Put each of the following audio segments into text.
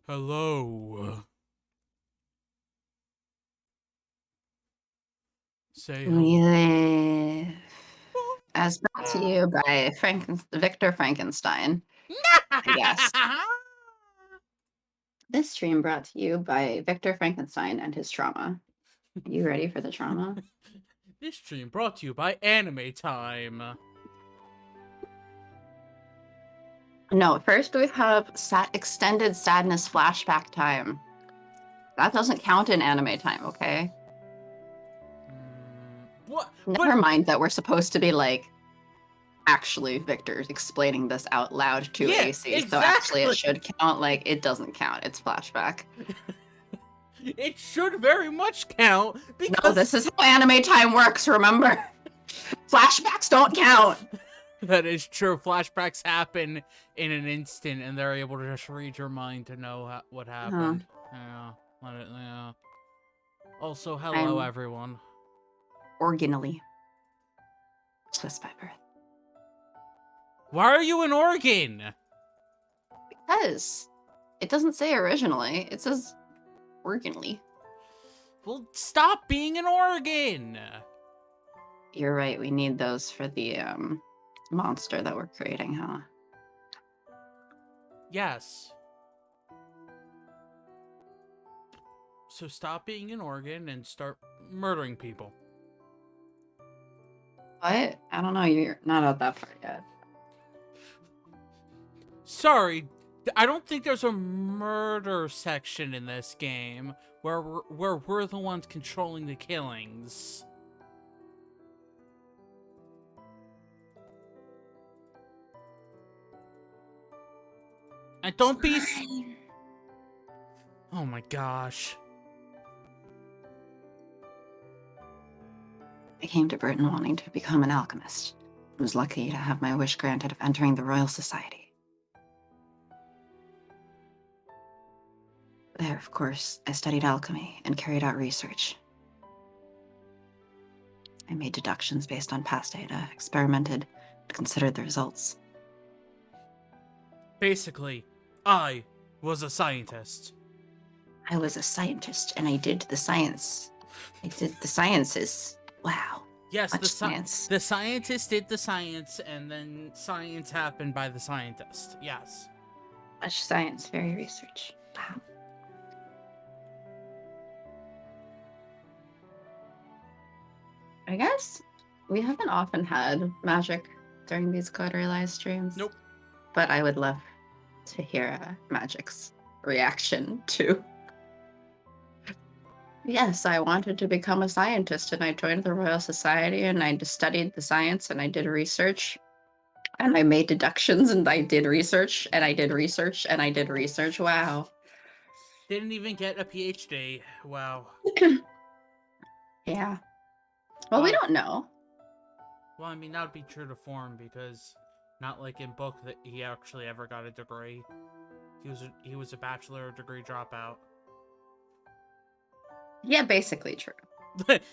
Hello. Say hello. We live. As brought to you by Victor Frankenstein, I guess. This stream brought to you by Victor Frankenstein and his trauma. Are you ready for the trauma? This stream brought to you by Anime Time. No, first we have extended sadness flashback time. That doesn't count in anime time, okay? What? Never mind that we're supposed to be like actually Victor's explaining this out loud to AC. Exactly. So actually it should count. Like, it doesn't count. It's flashback. It should very much count because no, this is how anime time works, remember? Flashbacks don't count. That is true. Flashbacks happen in an instant and they're able to just read your mind to know what happened. Yeah. Also, hello everyone. Originally Swiss by birth. Why are you an organ? Because it doesn't say originally, it says originally. Well, stop being an organ. You're right, we need those for the monster that we're creating, huh? Yes. So stop being an organ and start murdering people. What? I don't know, you're not out that far yet. Sorry, I don't think there's a murder section in this game where we're the ones controlling the killings. And don't be... Oh my gosh. I came to Britain wanting to become an alchemist. I was lucky to have my wish granted of entering the Royal Society. There, of course, I studied alchemy and carried out research. I made deductions based on past data, experimented, and considered the results. Basically, I was a scientist. I was a scientist, and I did the science. I did the sciences. Wow. Yes, the science. The scientist did the science, and then science happened by the scientist. Yes. Much science, very research. Wow. I guess we haven't often had magic during these Coterie live streams. Nope. But I would love to hear Magic's reaction to... Yes, I wanted to become a scientist and I joined the Royal Society and I studied the science and I did research and I made deductions and I did research and I did research and I did research. Wow. Didn't even get a PhD. Wow. Yeah. Well, we don't know. Well, I mean, that would be true to form because not like in book that he actually ever got a degree. He was a bachelor degree dropout. Yeah, basically true.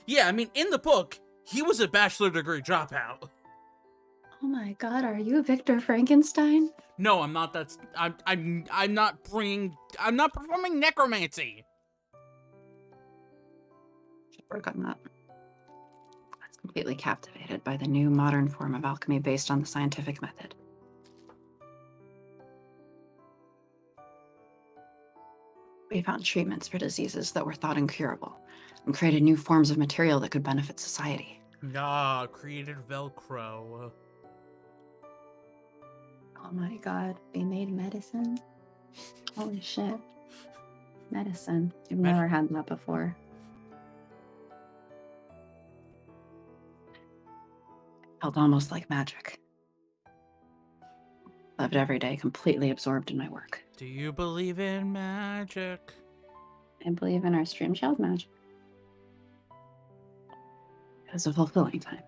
Yeah, I mean, in the book, he was a bachelor degree dropout. Oh my god, are you Victor Frankenstein? No, I'm not. I'm not performing necromancy. Should work on that. I was completely captivated by the new modern form of alchemy based on the scientific method. We found treatments for diseases that were thought incurable and created new forms of material that could benefit society. Ah, created Velcro. Oh my god, we made medicine? Holy shit. Medicine. I've never had that before. Felt almost like magic. Lived every day completely absorbed in my work. Do you believe in magic? I believe in our stream shell's magic. It was a fulfilling time.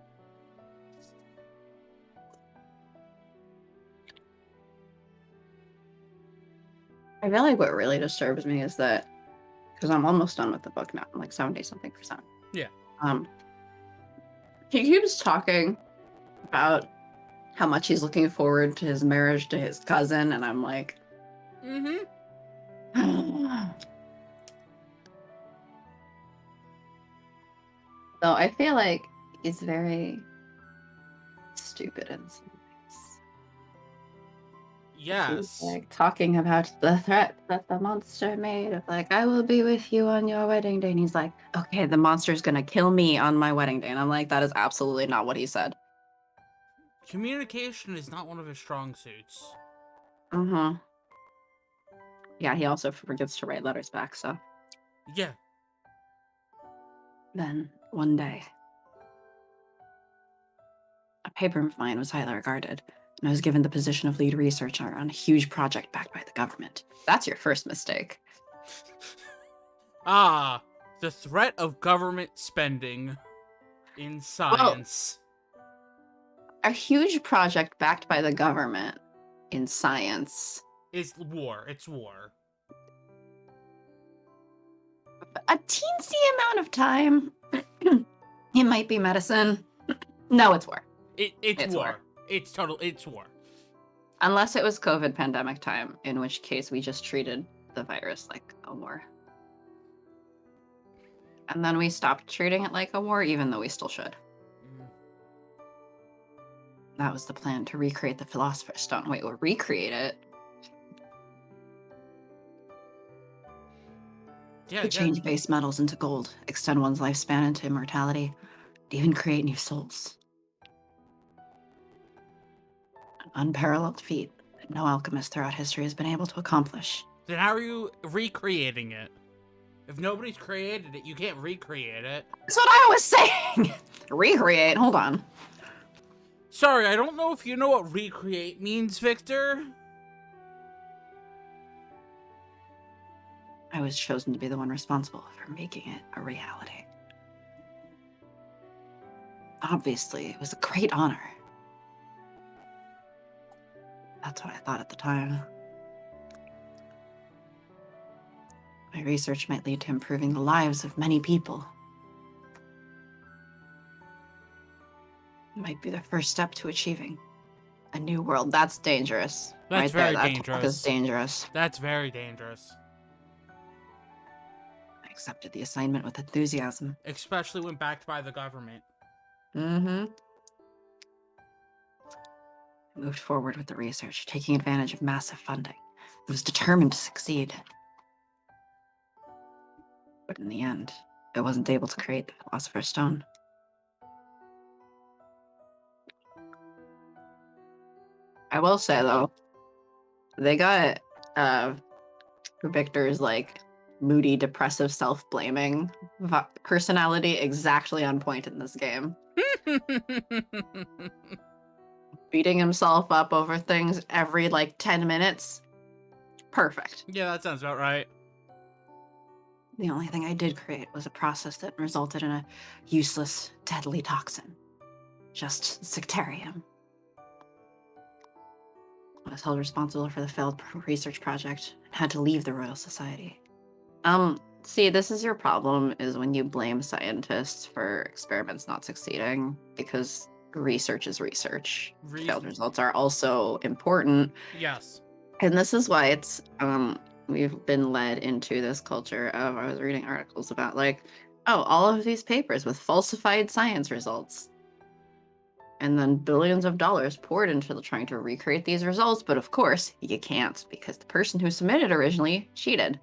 I feel like what really disturbs me is that, because I'm almost done with the book now, I'm like 70-something%. Yeah. He keeps talking about how much he's looking forward to his marriage to his cousin, and I'm like, Though I feel like he's very stupid in some ways. He's Yes. like talking about the threat that the monster made of like, I will be with you on your wedding day. And he's like, okay, the monster's gonna kill me on my wedding day. And I'm like, that is absolutely not what he said. Communication is not one of his strong suits. Mm-hmm. Yeah, he also forgets to write letters back, so. Yeah. Then, one day, a paper of mine was highly regarded, and I was given the position of lead researcher on a huge project backed by the government. That's your first mistake. Ah, the threat of government spending in science. A huge project backed by the government in science. Is war. It's war. A teensy amount of time. It might be medicine. No, it's war. It's war. It's war. Unless it was COVID pandemic time, in which case we just treated the virus like a war. And then we stopped treating it like a war, even though we still should. That was the plan, to recreate the Philosopher's Stone. Wait, we'll recreate it. Yeah, To change base metals into gold, extend one's lifespan into immortality, even create new souls. An unparalleled feat that no alchemist throughout history has been able to accomplish. Then how are you recreating it? If nobody's created it, you can't recreate it. That's what I was saying! Recreate, hold on. Sorry, I don't know if you know what recreate means, Victor. I was chosen to be the one responsible for making it a reality. Obviously, it was a great honor. That's what I thought at the time. My research might lead to improving the lives of many people. It might be the first step to achieving a new world. That's dangerous. That's right very there, that dangerous. talk is dangerous. That's very dangerous. I accepted the assignment with enthusiasm. Especially when backed by the government. Mm-hmm. I moved forward with the research, taking advantage of massive funding. I was determined to succeed. But in the end, I wasn't able to create the Philosopher's Stone. I will say, though, they got Victor's, like, moody, depressive, self-blaming personality exactly on point in this game. Beating himself up over things every, like, 10 minutes. Perfect. Yeah, that sounds about right. The only thing I did create was a process that resulted in a useless, deadly toxin. Just sectarium. I was held responsible for the failed research project and had to leave the Royal Society. See, this is your problem, is when you blame scientists for experiments not succeeding, because research is research. Failed results are also important. Yes. And this is why it's, we've been led into this culture of, I was reading articles about, like, oh, all of these papers with falsified science results. And then billions of dollars poured into trying to recreate these results, but of course, you can't, because the person who submitted originally cheated.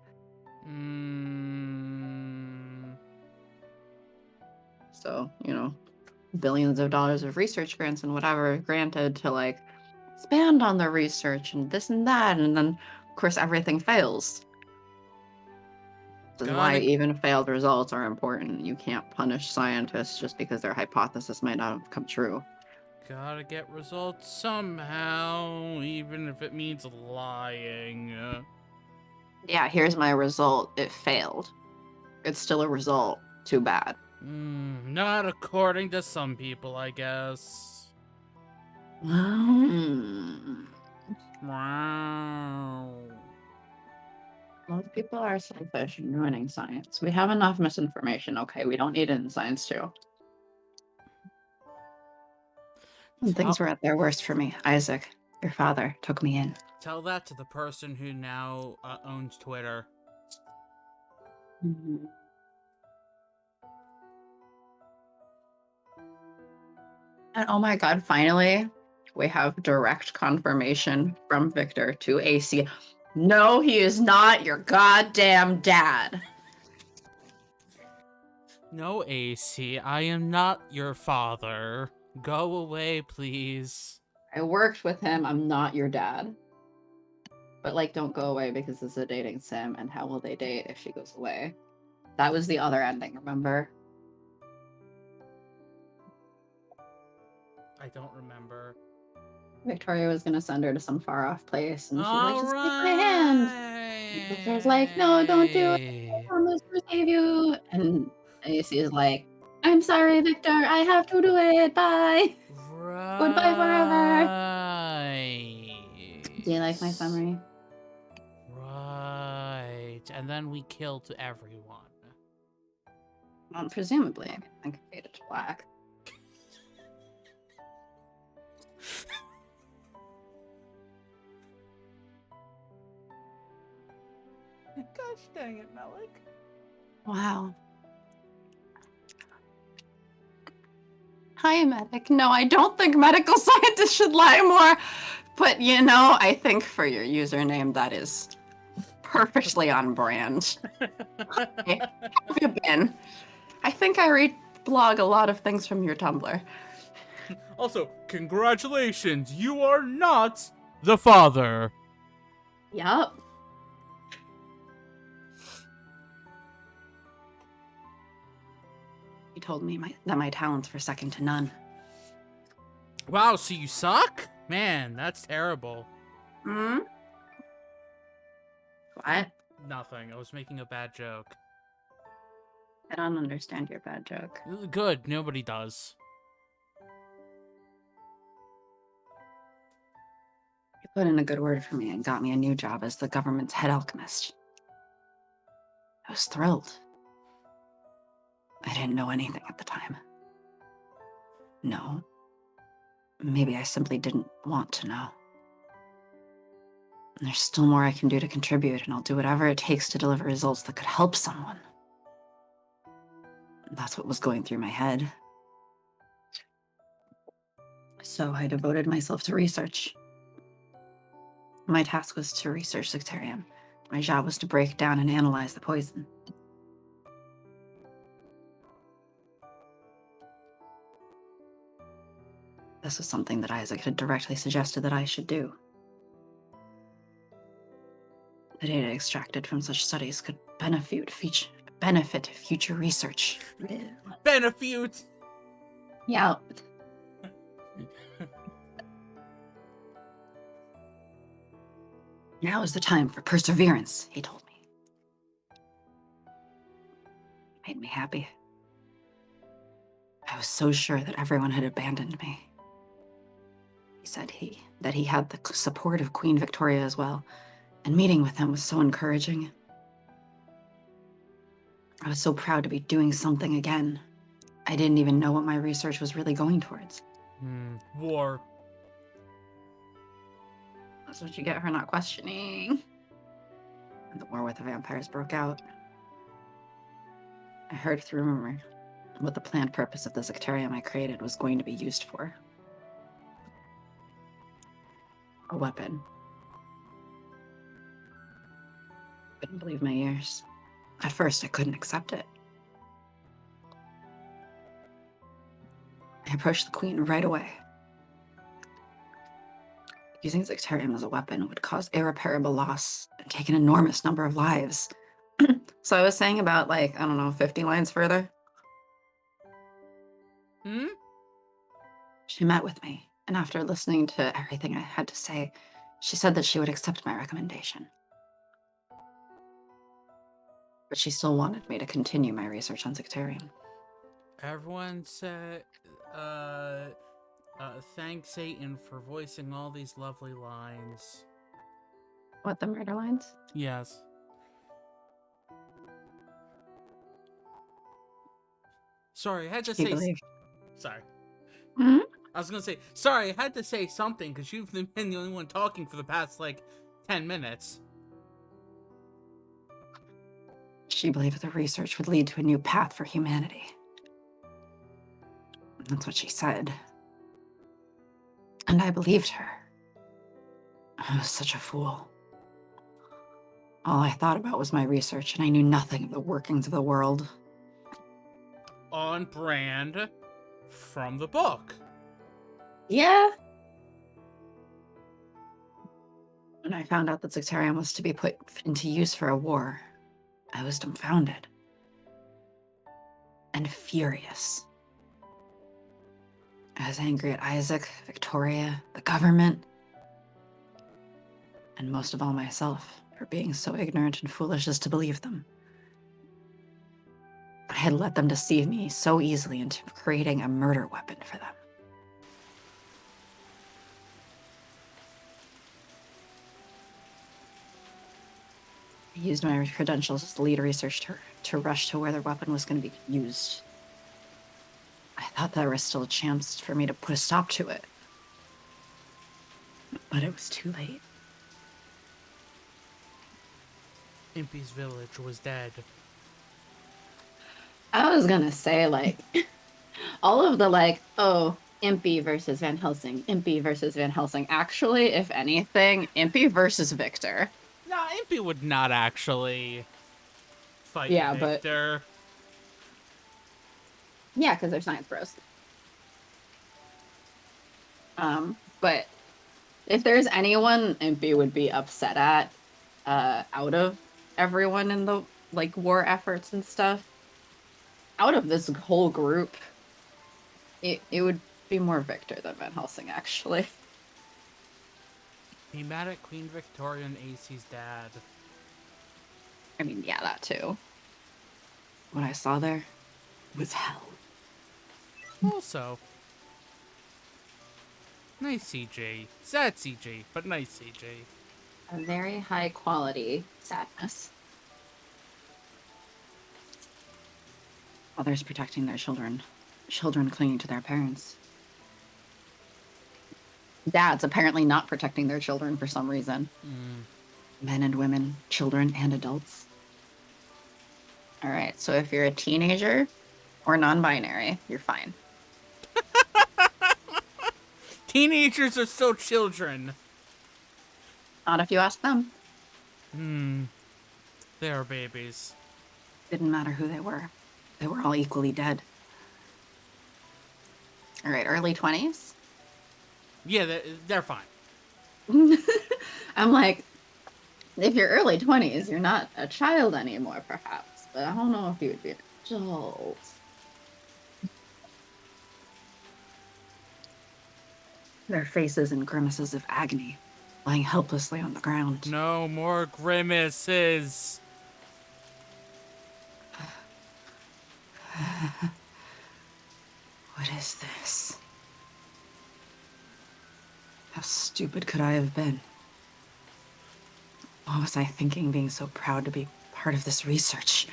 So, you know, billions of dollars of research grants and whatever granted to, like, expand on the research and this and that, and then, of course, everything fails. This is why even failed results are important. You can't punish scientists just because their hypothesis might not have come true. Gotta get results somehow, even if it means lying. Yeah, here's my result. It failed. It's still a result. Too bad. Not according to some people, I guess. Wow. Most people are selfish in ruining science. We have enough misinformation, okay? We don't need it in science, too. When things were at their worst for me, Isaac, your father, took me in. Tell that to the person who now owns Twitter. And oh my god, finally, we have direct confirmation from Victor to AC. No, he is not your goddamn dad. No, AC, I am not your father. Go away, please. I worked with him. I'm not your dad. But, like, don't go away because it's a dating sim, and how will they date if she goes away? That was the other ending, remember? I don't remember. Victoria was gonna send her to some far-off place, and she's like, All just take my hand. And Victoria's like, no, don't do it. I right. promise to save you. And AC is like, I'm sorry, Victor. I have to do it. Bye. Goodbye forever. Right. Do you like my summary? Right. And then we killed everyone. Well, presumably, I could fade it to black. Gosh dang it, Malik. Wow. Hi, medic. No, I don't think medical scientists should lie more. But, you know, I think for your username, that is perfectly on brand. Hey, how have you been? I think I reblog a lot of things from your Tumblr. Also, congratulations, you are not the father. Yup. He told me that my talents were second to none. Wow, so you suck? Man, that's terrible. Hmm? What? Nothing. I was making a bad joke. I don't understand your bad joke. Good, nobody does. You put in a good word for me and got me a new job as the government's head alchemist. I was thrilled. I didn't know anything at the time. No. Maybe I simply didn't want to know. And there's still more I can do to contribute, and I'll do whatever it takes to deliver results that could help someone. That's what was going through my head. So I devoted myself to research. My task was to research Sectarium. My job was to break down and analyze the poison. This was something that Isaac had directly suggested that I should do. The data extracted from such studies could benefit future research. Benefit! Yeah. Now is the time for perseverance, he told me. It made me happy. I was so sure that everyone had abandoned me. He said that he had the support of Queen Victoria as well, and meeting with him was so encouraging. I was so proud to be doing something again. I didn't even know what my research was really going towards. War. That's what you get for not questioning. And the war with the vampires broke out. I heard through rumor what the planned purpose of the Sectarium I created was going to be used for. A weapon. Couldn't believe my ears. At first, I couldn't accept it. I approached the Queen right away. Using Sectarium as a weapon would cause irreparable loss and take an enormous number of lives. So I was saying about, like, I don't know, 50 lines further. She met with me, and after listening to everything I had to say, she said that she would accept my recommendation. But she still wanted me to continue my research on Sectarium. Everyone said, thank Satan for voicing all these lovely lines. What, the murder lines? Yes. Sorry, I had to say... Sorry. Hmm? I was gonna say, sorry, I had to say something, because you've been the only one talking for the past, 10 minutes. She believed the research would lead to a new path for humanity. That's what she said. And I believed her. I was such a fool. All I thought about was my research, and I knew nothing of the workings of the world. On brand from the book. Yeah. When I found out that Sectarium was to be put into use for a war, I was dumbfounded. And furious. I was angry at Isaac, Victoria, the government, and most of all myself for being so ignorant and foolish as to believe them. I had let them deceive me so easily into creating a murder weapon for them. I used my credentials as the lead researcher to rush to where the weapon was going to be used. I thought there was still a chance for me to put a stop to it. But it was too late. Impy's village was dead. I was gonna say, like, all of the, like, oh, Impy versus Van Helsing, Impy versus Van Helsing. Actually, if anything, Impy versus Victor. Nah, Impy would not actually fight Yeah, Victor. Yeah, because they're science bros. But if there's anyone Impy would be upset at, out of everyone in the, like, war efforts and stuff, out of this whole group, it would be more Victor than Van Helsing, actually. He mad at Queen Victoria and AC's dad. I mean, yeah, that too. What I saw there was hell. Also, nice CJ. Sad CJ, but nice CJ. A very high quality sadness. Others protecting their children. Children clinging to their parents. Dads apparently not protecting their children for some reason. Men and women, children and adults. All right, so if you're a teenager or non-binary, you're fine. Teenagers are still children. Not if you ask them. They are babies. Didn't matter who they were. They were all equally dead. All right, early 20s? Yeah, they're fine. I'm like, if you're early 20s, you're not a child anymore, perhaps. But I don't know if you would be an adult. Their faces in grimaces of agony, lying helplessly on the ground. No more grimaces. What is this? How stupid could I have been? What was I thinking, being so proud to be part of this research?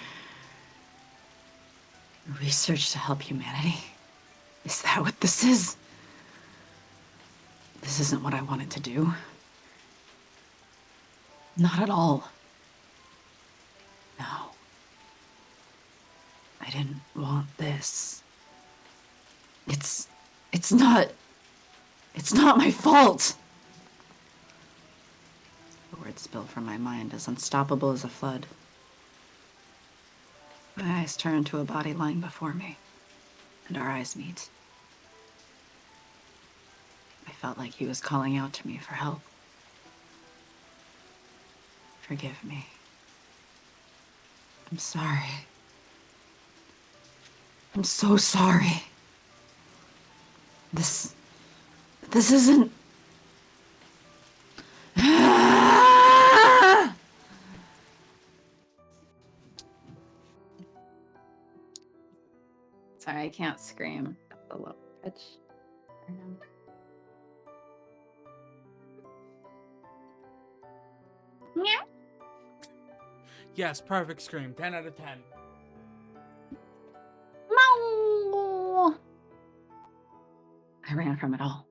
Research to help humanity? Is that what this is? This isn't what I wanted to do. Not at all. No. I didn't want this. It's not my fault. The words spill from my mind as unstoppable as a flood. My eyes turn to a body lying before me, and our eyes meet. I felt like he was calling out to me for help. Forgive me. I'm sorry. I'm so sorry. This isn't... Sorry, I can't scream at the low pitch. Yeah. Yes, perfect scream. 10 out of 10. No! I ran from it all.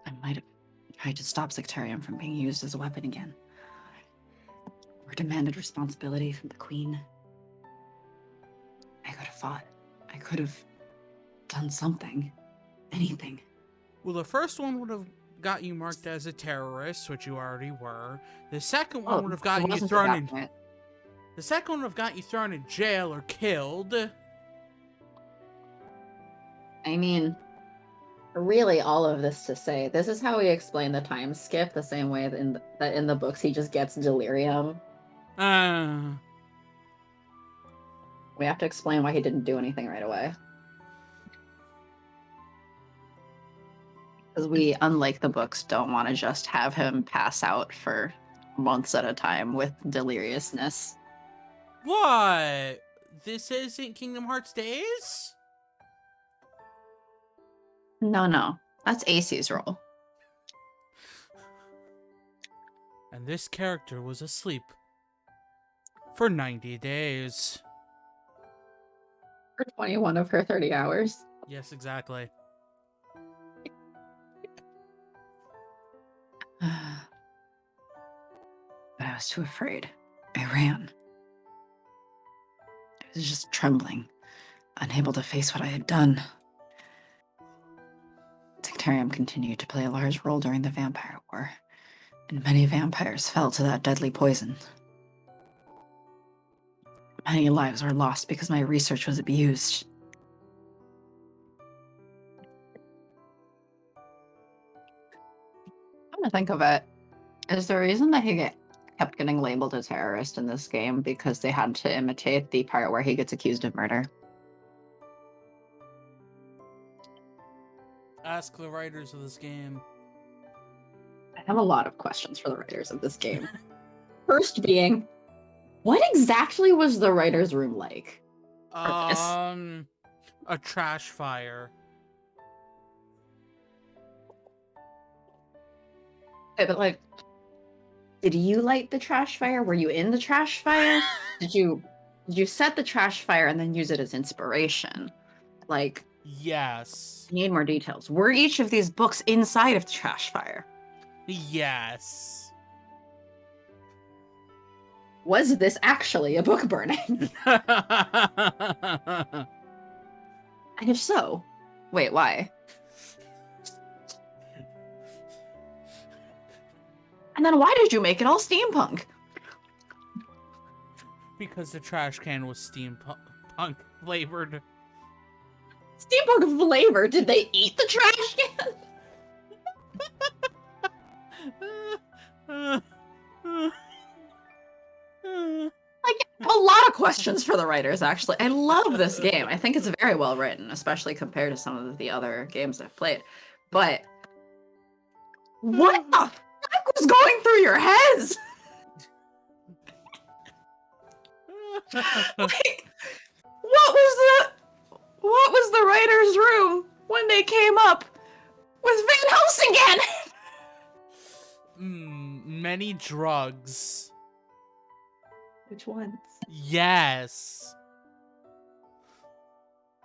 I might have tried to stop Sectarium from being used as a weapon again. Or demanded responsibility from the Queen. I could have fought. I could have done something. anything. Well, the first one would have got you marked as a terrorist, which you already were. The second one would have It gotten you wasn't at thrown that in. point. The second one would have got you thrown in jail or killed. I mean, really, all of this to say, this is how we explain the time skip, the same way that in the books he just gets delirium. We have to explain why he didn't do anything right away. Because we, unlike the books, don't want to just have him pass out for months at a time with deliriousness. What? This isn't Kingdom Hearts Days? No. That's AC's role. And this character was asleep for 90 days. For 21 of her 30 hours. Yes, exactly. But I was too afraid. I ran. I was just trembling, unable to face what I had done. Sectarium continued to play a large role during the Vampire War, and many vampires fell to that deadly poison. Many lives were lost because my research was abused. Come to think of it, is the reason that he kept getting labeled a terrorist in this game because they had to imitate the part where he gets accused of murder? Ask the writers of this game. I have a lot of questions for the writers of this game. First being, what exactly was the writer's room like? A trash fire. Okay, but like, did you light the trash fire? Were you in the trash fire? Did you set the trash fire and then use it as inspiration? Like, Yes. I need more details. Were each of these books inside of the trash fire? Yes. Was this actually a book burning? And if so, wait, why? And then why did you make it all steampunk? Because the trash can was steampunk flavored. Steampunk flavor? Did they eat the trash can? I have a lot of questions for the writers, actually. I love this game. I think it's very well written, especially compared to some of the other games I've played. But what the fuck was going through your heads? Like, what was the writer's room when they came up with Van Helsing again? Many drugs. Which ones? Yes.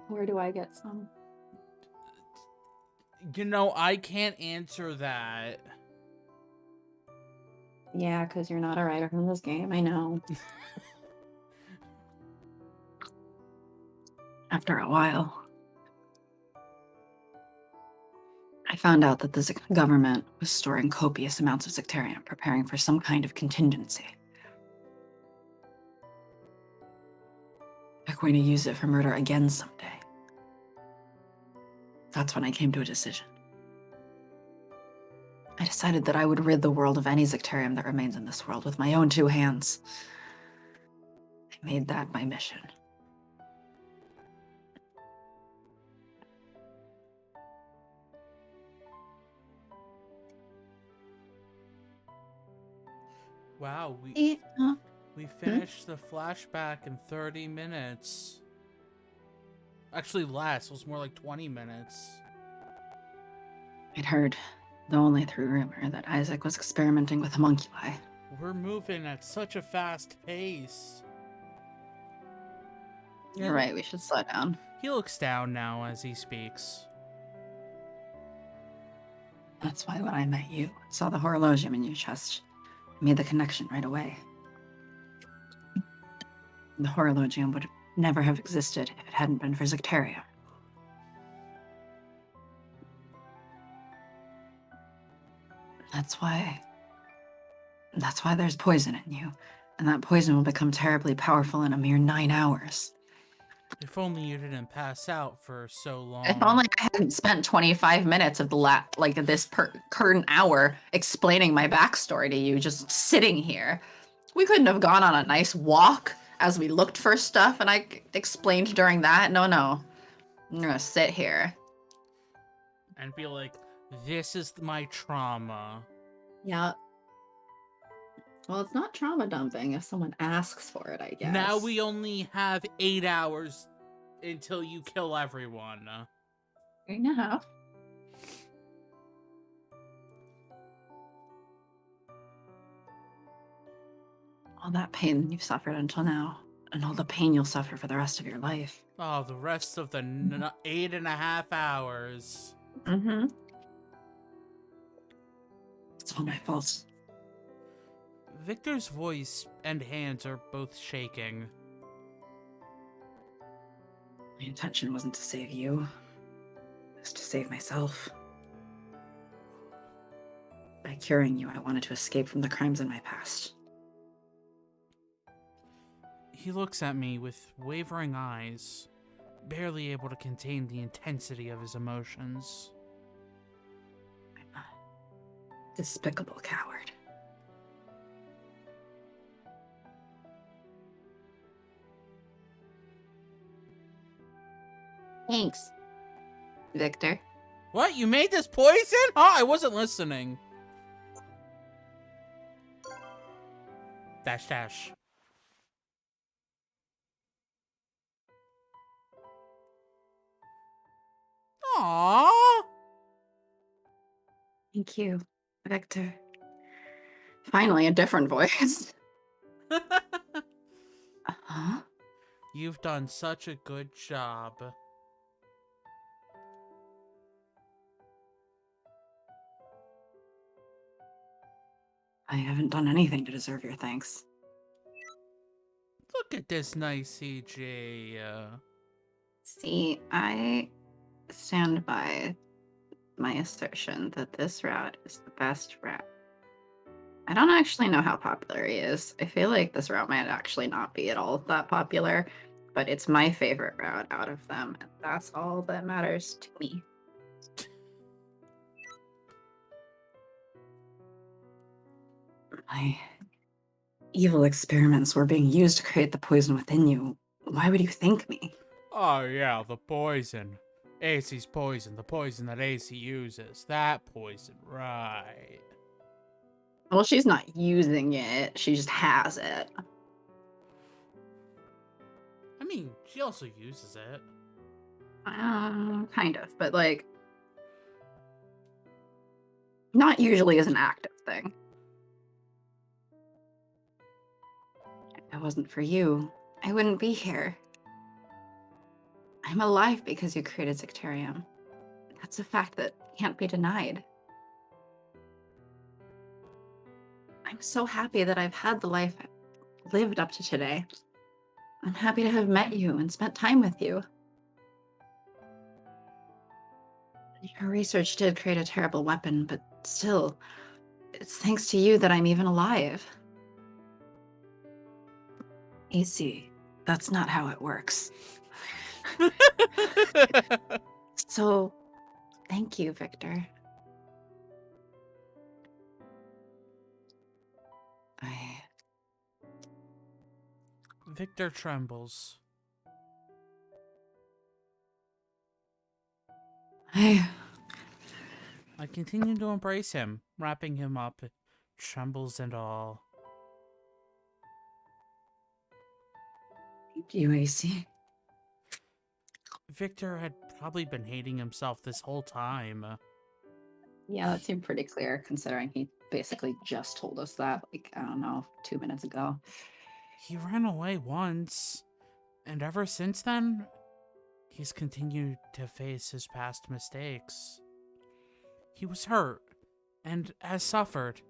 Where do I get some? You know, I can't answer that. Yeah, because you're not a writer from this game, I know. After a while, I found out that the government was storing copious amounts of sectarium, preparing for some kind of contingency. They're going to use it for murder again someday. That's when I came to a decision. I decided that I would rid the world of any sectarium that remains in this world with my own two hands. I made that my mission. Wow, we finished the flashback in 30 minutes. Actually less, it was more like 20 minutes. I'd heard, though only through rumor, that Isaac was experimenting with homunculi. We're moving at such a fast pace. You're right, we should slow down. He looks down now as he speaks. That's why when I met you, saw the horologium in your chest, I made the connection right away. The horologium would never have existed if it hadn't been for Sectarium. That's why there's poison in you. And that poison will become terribly powerful in a mere 9 hours. If only you didn't pass out for so long. If only I hadn't spent 25 minutes of this current hour explaining my backstory to you, just sitting here. We couldn't have gone on a nice walk as we looked for stuff, and I explained during that. No. I'm gonna sit here. And be like, this is my trauma. Yeah. Well, it's not trauma dumping if someone asks for it, I guess. Now we only have 8 hours until you kill everyone. 8.5. All that pain you've suffered until now, and all the pain you'll suffer for the rest of your life. Oh, the rest of the 8.5 hours. Mm-hmm. It's all my fault. Victor's voice and hands are both shaking. My intention wasn't to save you. It was to save myself. By curing you, I wanted to escape from the crimes in my past. He looks at me with wavering eyes, barely able to contain the intensity of his emotions. I'm a despicable coward. Thanks, Victor. What? You made this poison? Huh? I wasn't listening. Dash dash. Aww. Thank you, Victor. Finally, a different voice. Huh? You've done such a good job. I haven't done anything to deserve your thanks. Look at this nice CG. See, I stand by my assertion that this route is the best route. I don't actually know how popular he is. I feel like this route might actually not be at all that popular, but it's my favorite route out of them, and that's all that matters to me. My evil experiments were being used to create the poison within you. Why would you thank me? Oh yeah, the poison. AC's poison, the poison that AC uses. That poison, right. Well, she's not using it. She just has it. I mean, she also uses it. Kind of, but like, not usually as an active thing. If it wasn't for you, I wouldn't be here. I'm alive because you created Zicterium. That's a fact that can't be denied. I'm so happy that I've had the life I've lived up to today. I'm happy to have met you and spent time with you. Your research did create a terrible weapon, but still, it's thanks to you that I'm even alive. AC, that's not how it works. So, thank you, Victor. Victor trembles. I continue to embrace him, wrapping him up, trembles and all. Thank you, AC. Victor had probably been hating himself this whole time. Yeah, that seemed pretty clear, considering he basically just told us that, like, I don't know, 2 minutes ago. He ran away once, and ever since then, he's continued to face his past mistakes. He was hurt, and has suffered,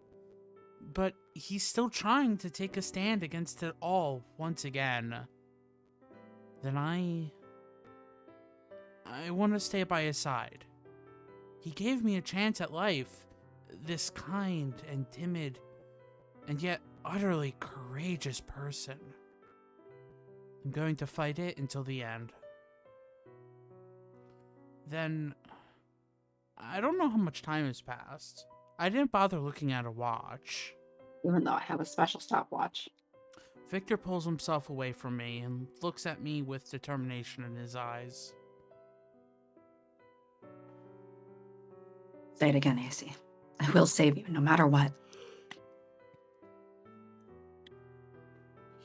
but he's still trying to take a stand against it all once again. Then I want to stay by his side. He gave me a chance at life. this kind and timid and yet utterly courageous person. I'm going to fight it until the end. Then, I don't know how much time has passed. I didn't bother looking at a watch. Even though I have a special stopwatch. Victor pulls himself away from me and looks at me with determination in his eyes. Say it again, AC. I will save you, no matter what.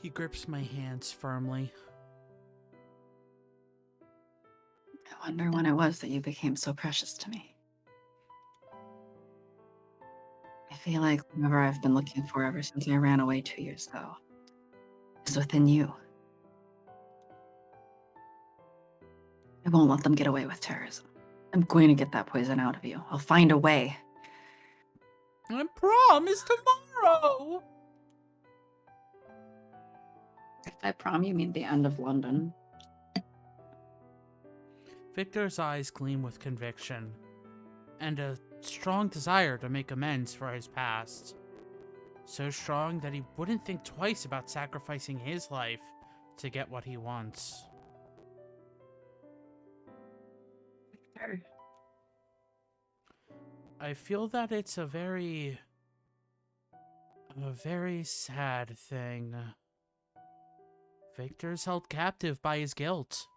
He grips my hands firmly. I wonder when it was that you became so precious to me. I feel like whatever I've been looking for ever since I ran away 2 years ago is within you. I won't let them get away with terrorism. I'm going to get that poison out of you. I'll find a way. I promise tomorrow! If by prom you mean the end of London. Victor's eyes gleam with conviction and a strong desire to make amends for his past. So strong that he wouldn't think twice about sacrificing his life to get what he wants. Victor. I feel that it's a very sad thing. Victor's held captive by his guilt.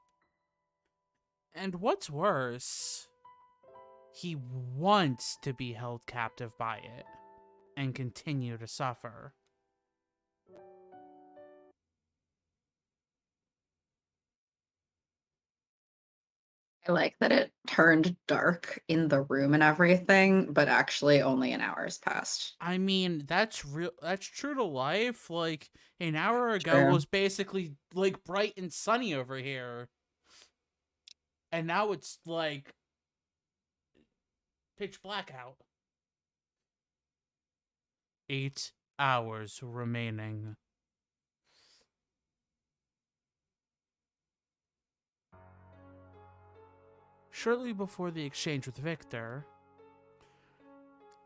And what's worse, he wants to be held captive by it and continue to suffer. I like that it turned dark in the room and everything, but actually only an hour has passed. I mean, that's real. That's true to life. Like, an hour ago True. was basically like bright and sunny over here, and now it's like pitch black out. 8 hours remaining. Shortly before the exchange with Victor.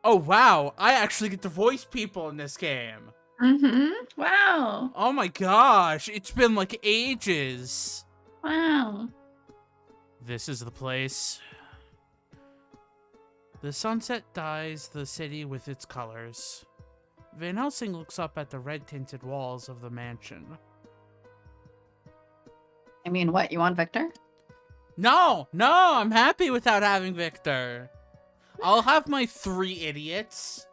Oh wow, I actually get to voice people in this game. Wow. Oh my gosh, it's been like ages. Wow. This is the place. The sunset dyes the city with its colors. Van Helsing looks up at the red-tinted walls of the mansion. I mean, what? You want Victor? No, I'm happy without having Victor. I'll have my 3 idiots.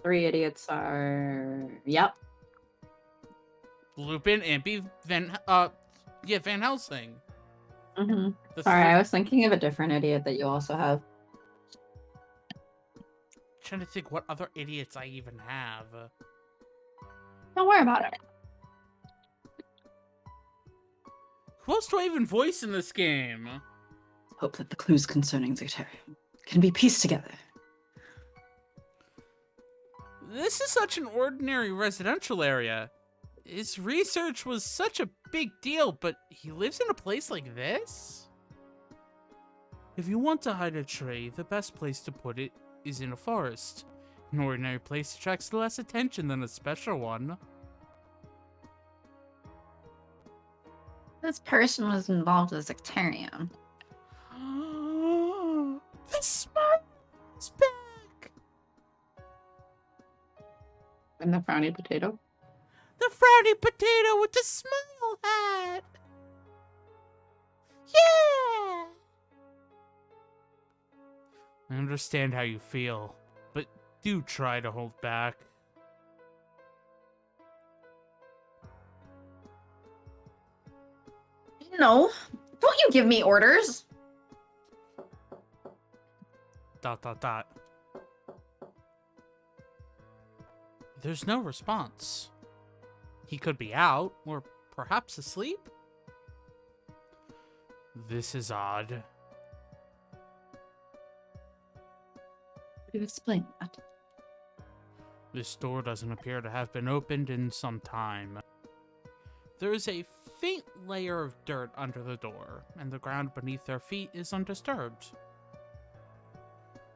3 idiots are... Yep. Lupin, Impy, Van Helsing. The Sorry, I was thinking of a different idiot that you also have. Trying to think what other idiots I even have. Don't worry about it. Who else do I even voice in this game? Hope that the clues concerning Zectarium can be pieced together. This is such an ordinary residential area. His research was such a big deal, but he lives in a place like this? If you want to hide a tree, the best place to put it is in a forest. An ordinary place attracts less attention than a special one. This person was involved with Zectarium. The smile is back! And the frowny potato? The frowny potato with the smile hat! Yeah! I understand how you feel, but do try to hold back. No, don't you give me orders. ... There's no response. He could be out, or perhaps asleep? This is odd. Could you explain that? This door doesn't appear to have been opened in some time. There is a faint layer of dirt under the door, and the ground beneath their feet is undisturbed.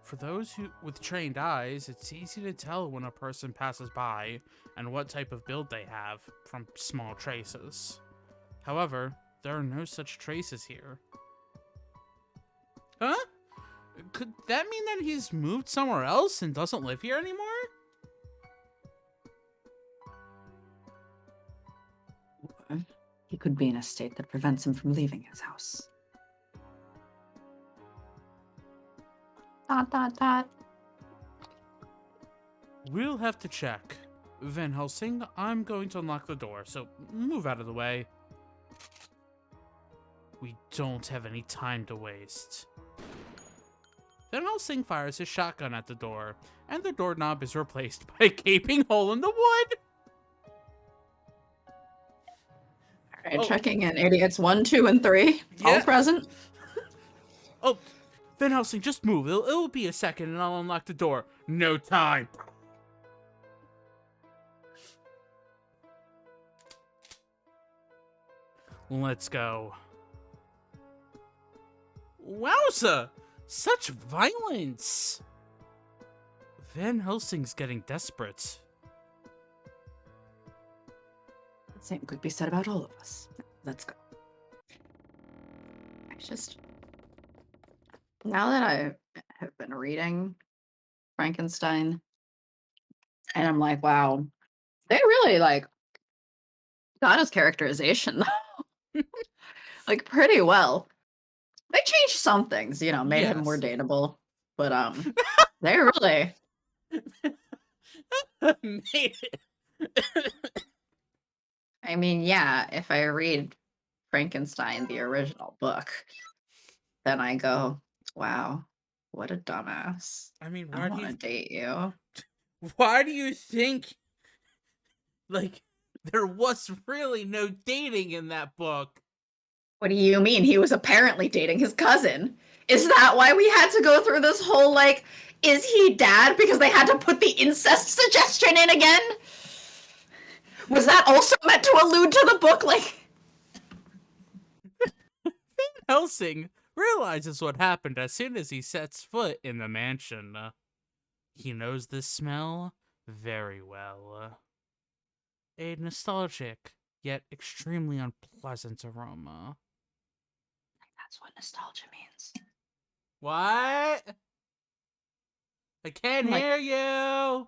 For those with trained eyes, it's easy to tell when a person passes by and what type of build they have from small traces. However, there are no such traces here. Huh? Could that mean that he's moved somewhere else and doesn't live here anymore? He could be in a state that prevents him from leaving his house. Dot, dot, dot. We'll have to check. Van Helsing, I'm going to unlock the door, so move out of the way. We don't have any time to waste. Van Helsing fires his shotgun at the door, and the doorknob is replaced by a gaping hole in the wood. Alright, checking in. Idiots 1, 2, and 3. All present. Oh, Van Helsing, just move. It'll be a second and I'll unlock the door. No time. Let's go. Wowza! Such violence! Van Helsing's getting desperate. The same could be said about all of us. Let's go. It's just... Now that I have been reading Frankenstein, and I'm like, wow, they really, like, got his characterization, like, pretty well. They changed some things, you know, made him more dateable, but, they really... Made it. I mean, yeah, if I read Frankenstein, the original book, then I go, wow, what a dumbass. I mean, I want to date you. Why do you think, like, there was really no dating in that book? What do you mean? He was apparently dating his cousin. Is that why we had to go through this whole, like, is he dad? Because they had to put the incest suggestion in again? Was that also meant to allude to the book? Like, Van Helsing realizes what happened as soon as he sets foot in the mansion. He knows this smell very well. A nostalgic, yet extremely unpleasant aroma. that's what nostalgia means. What? I can't hear you!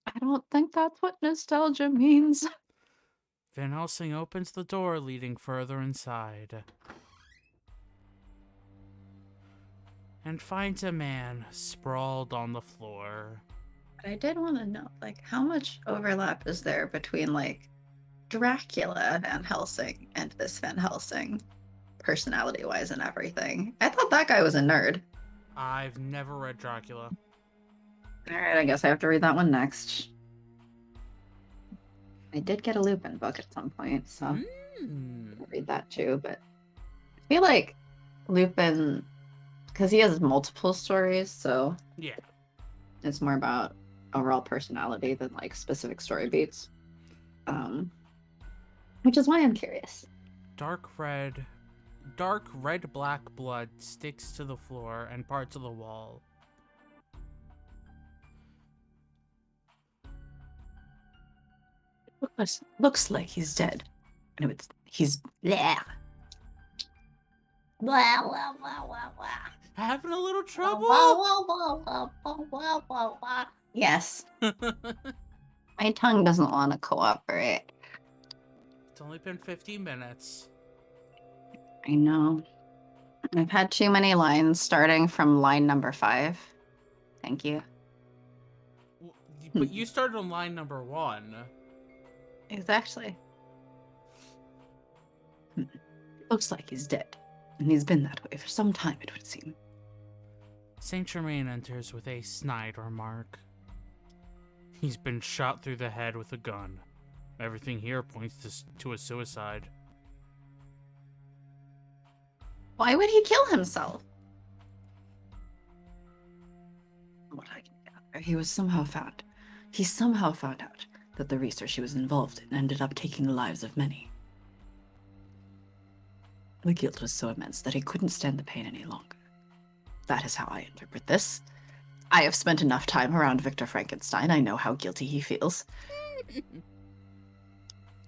I don't think that's what nostalgia means. Van Helsing opens the door leading further inside. And finds a man sprawled on the floor. But I did want to know, like, how much overlap is there between, like, Dracula Van Helsing and this Van Helsing, personality-wise and everything? I thought that guy was a nerd. I've never read Dracula. Alright, I guess I have to read that one next. I did get a Lupin book at some point, so I'll read that too, but I feel like Lupin, because he has multiple stories, so yeah, it's more about overall personality than like specific story beats. Which is why I'm curious. Dark red black blood sticks to the floor and parts of the wall. Looks like he's dead. No, he's blah. Blah, blah, blah, blah, blah. Having a little trouble? Yes. My tongue doesn't want to cooperate. It's only been 15 minutes. I know. I've had too many lines starting from line number 5. Thank you. But you started on line number 1. Exactly. Looks like he's dead. And he's been that way for some time, it would seem. Saint Germain enters with a snide remark. He's been shot through the head with a gun. Everything here points to a suicide. Why would he kill himself? What I can gather, he somehow found out that the research she was involved in ended up taking the lives of many. The guilt was so immense that he couldn't stand the pain any longer. That is how I interpret this. I have spent enough time around Victor Frankenstein. I know how guilty he feels.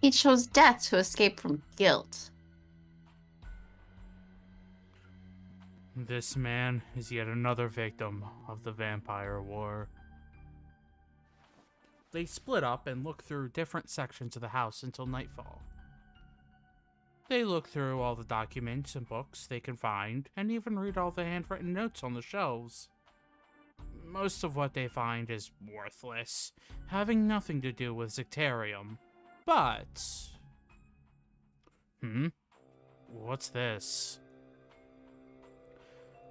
He chose death to escape from guilt. This man is yet another victim of the vampire war. They split up and look through different sections of the house until nightfall. They look through all the documents and books they can find, and even read all the handwritten notes on the shelves. Most of what they find is worthless, having nothing to do with Zicterium. But... What's this?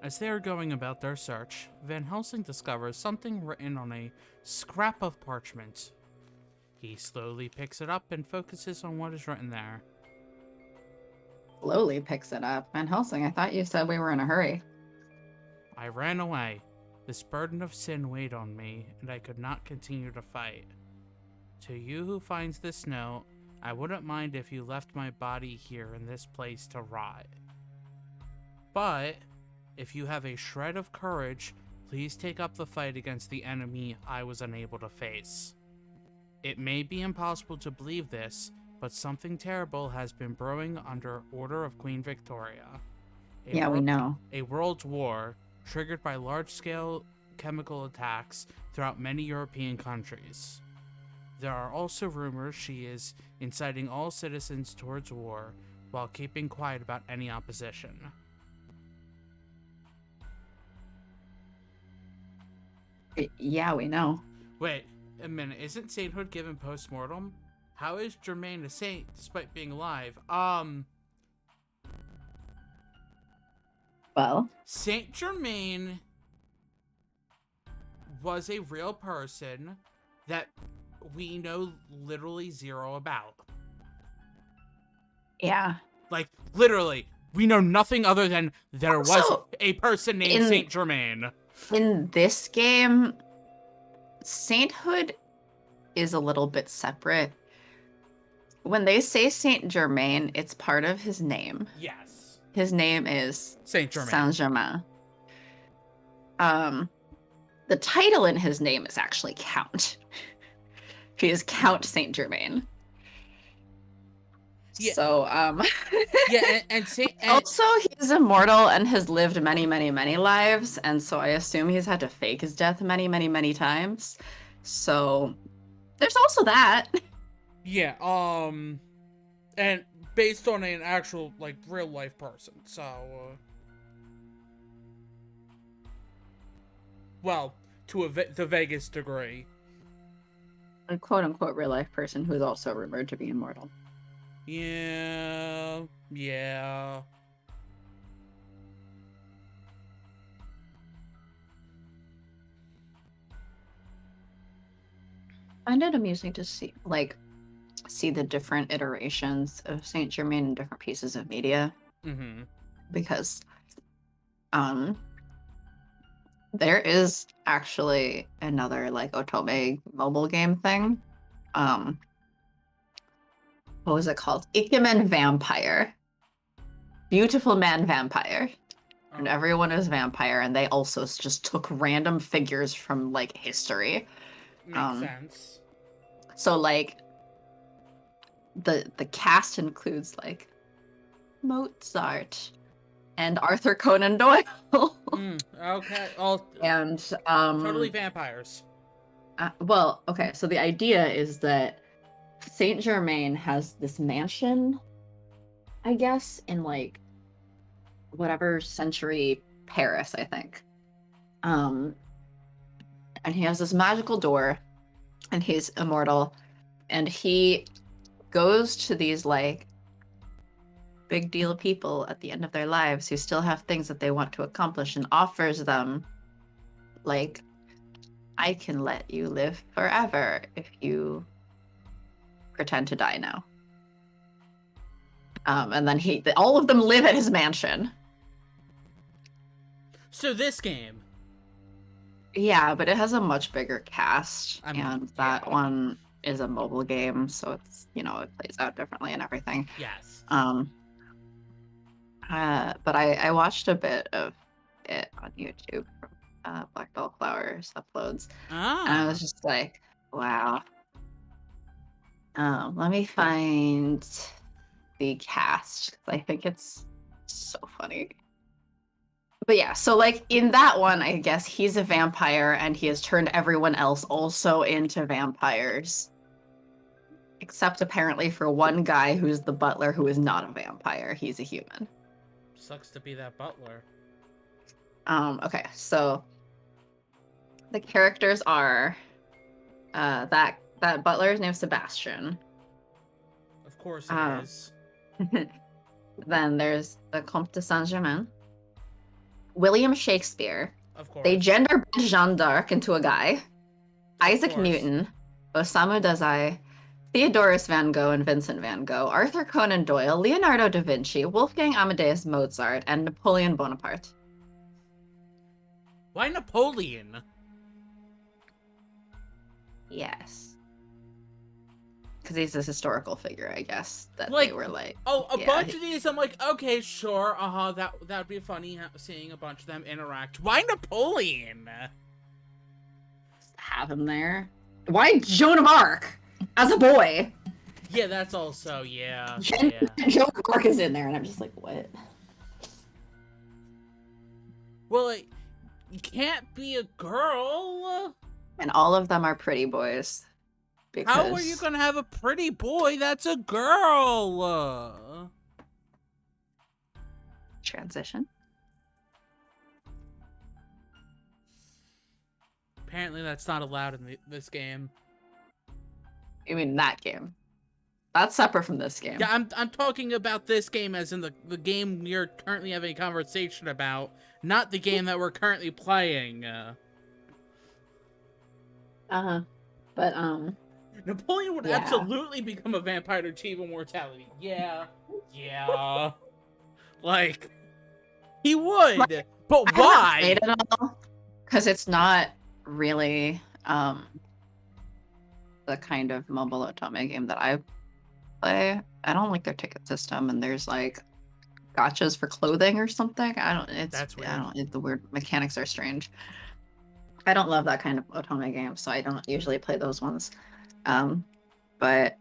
As they are going about their search, Van Helsing discovers something written on a scrap of parchment. He slowly picks it up and focuses on what is written there. Slowly picks it up. Van Helsing, I thought you said we were in a hurry. I ran away. This burden of sin weighed on me, and I could not continue to fight. To you who finds this note, I wouldn't mind if you left my body here in this place to rot. But, if you have a shred of courage, please take up the fight against the enemy I was unable to face. It may be impossible to believe this, but something terrible has been brewing under order of Queen Victoria. Yeah, we know. A world war, triggered by large-scale chemical attacks throughout many European countries. There are also rumors she is inciting all citizens towards war, while keeping quiet about any opposition. Yeah, we know. Wait a minute, isn't sainthood given post-mortem? How is Germain a saint despite being alive? Well, Saint Germain was a real person that we know literally zero about. yeah. Like, literally, we know nothing other than there was Also, a person named Saint Germain. In this game, sainthood is a little bit separate. When they say Saint Germain, it's part of his name. Yes. His name is Saint Germain. Saint-Germain. The title in his name is actually Count. He is Count Saint Germain. Yeah. So, Yeah, also he's immortal and has lived many, many, many lives, and so I assume he's had to fake his death many, many, many times. So, there's also that. Yeah, and based on an actual, like, real life person, so, well, to the vaguest degree. A quote-unquote real-life person who's also rumored to be immortal. Yeah. I find it amusing to see the different iterations of Saint Germain in different pieces of media. Mm-hmm. Because there is actually another like Otome mobile game thing. What was it called? Ikemen Vampire. Beautiful Man Vampire. And everyone is vampire, and they also just took random figures from like history. Makes sense. So like the cast includes like Mozart and Arthur Conan Doyle. Okay. And totally vampires. well, okay, so the idea is that Saint Germain has this mansion, I guess, in like whatever century Paris, I think. And he has this magical door, and he's immortal, and he goes to these like big deal people at the end of their lives who still have things that they want to accomplish and offers them like, I can let you live forever if you pretend to die now. And then all of them live at his mansion. So this game. Yeah, but it has a much bigger cast, and that one is a mobile game, so it's, you know, it plays out differently and everything. Yes. But I watched a bit of it on YouTube from Black Bell Flowers uploads, and I was just like, wow. Let me find the cast, 'cause I think it's so funny. But yeah, so like in that one, I guess he's a vampire and he has turned everyone else also into vampires. Except apparently for one guy who's the butler who is not a vampire. He's a human. Sucks to be that butler. Okay, so the characters are that butler is named Sebastian. Of course it is. Then there's the Comte de Saint-Germain. William Shakespeare. Of course. They gender bend Jeanne d'Arc into a guy. Isaac Newton, Osamu Dazai, Theodorus Van Gogh and Vincent van Gogh, Arthur Conan Doyle, Leonardo da Vinci, Wolfgang Amadeus Mozart, and Napoleon Bonaparte. Why Napoleon? Yes. Because he's this historical figure, I guess, that like, they were like... Oh, a bunch of these, I'm like, okay, sure, that would be funny seeing a bunch of them interact. Why Napoleon? Have him there. Why Joan of Arc? As a boy. Yeah, that's also, yeah. Joan of Arc is in there, and I'm just like, what? Well, like, you can't be a girl. And all of them are pretty boys. Because... How are you gonna have a pretty boy that's a girl? Transition. Apparently that's not allowed in this game. You mean that game? That's separate from this game. Yeah, I'm talking about this game as in the game we're currently having a conversation about, not the game that we're currently playing. But, Napoleon would absolutely become a vampire to achieve immortality. Yeah. Like, he would. But why? Because it's not really the kind of mobile otome game that I play. I don't like their ticket system, and there's like gotchas for clothing or something. That's weird. The weird mechanics are strange. I don't love that kind of otome game, so I don't usually play those ones. But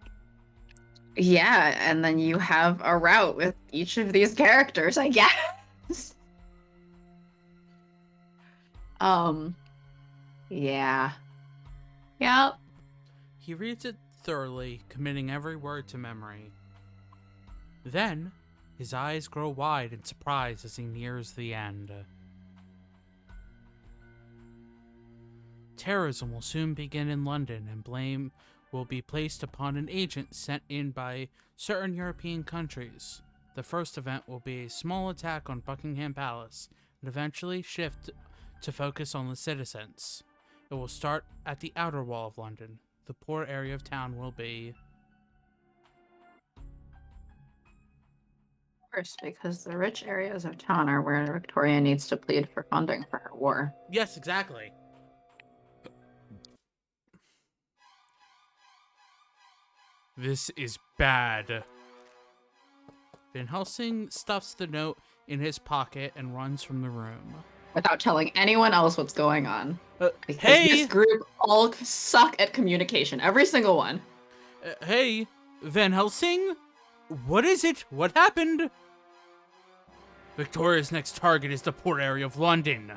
yeah, and then you have a route with each of these characters, I guess. Yeah. Yep. He reads it thoroughly, committing every word to memory. Then, his eyes grow wide in surprise as he nears the end. Terrorism will soon begin in London, and blame will be placed upon an agent sent in by certain European countries. The first event will be a small attack on Buckingham Palace, and eventually shift to focus on the citizens. It will start at the outer wall of London. The poor area of town will be... Of course, because the rich areas of town are where Victoria needs to plead for funding for her war. Yes, exactly. This is bad. Van Helsing stuffs the note in his pocket and runs from the room. Without telling anyone else what's going on. Because hey! This group all suck at communication. Every single one. Hey, Van Helsing? What is it? What happened? Victoria's next target is the port area of London.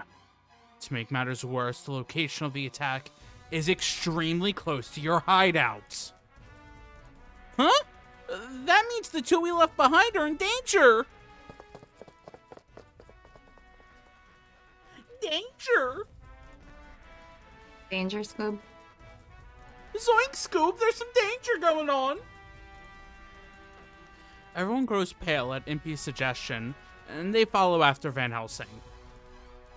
To make matters worse, the location of the attack is extremely close to your hideout. Huh? That means the two we left behind are in danger! Danger? Danger, Scoob? Zoink, Scoob! There's some danger going on! Everyone grows pale at Impy's suggestion, and they follow after Van Helsing.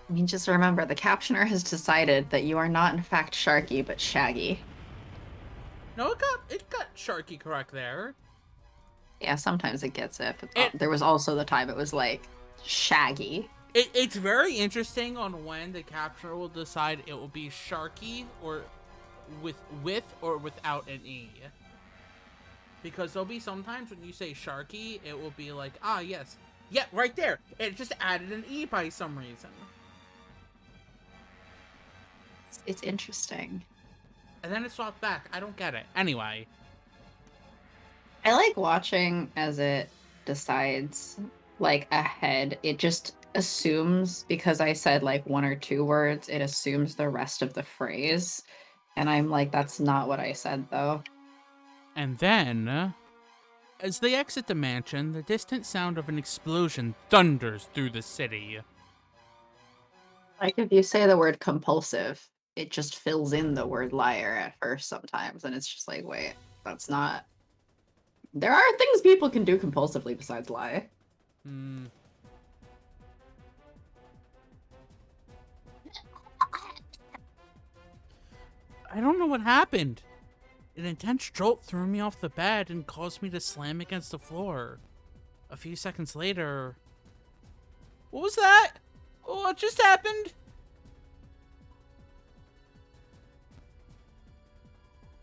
I mean, just remember, the captioner has decided that you are not in fact Sharky, but Shaggy. No, it got Sharky correct there. Yeah, sometimes it gets it, but there was also the time it was like Shaggy. It's very interesting on when the captioner will decide it will be Sharky or with or without an E. Because there'll be sometimes when you say Sharky, it will be like, ah, yes. Yeah, right there. It just added an E by some reason. It's interesting. And then it swapped back. I don't get it. Anyway. I like watching as it decides, like, ahead. It just assumes, because I said, like, one or two words, it assumes the rest of the phrase. And I'm like, that's not what I said, though. And then, as they exit the mansion, the distant sound of an explosion thunders through the city. Like, if you say the word compulsive, it just fills in the word liar at first sometimes. And it's just like, wait, that's not... There are things people can do compulsively besides lie. I don't know what happened. An intense jolt threw me off the bed and caused me to slam against the floor. A few seconds later... What was that? What just happened?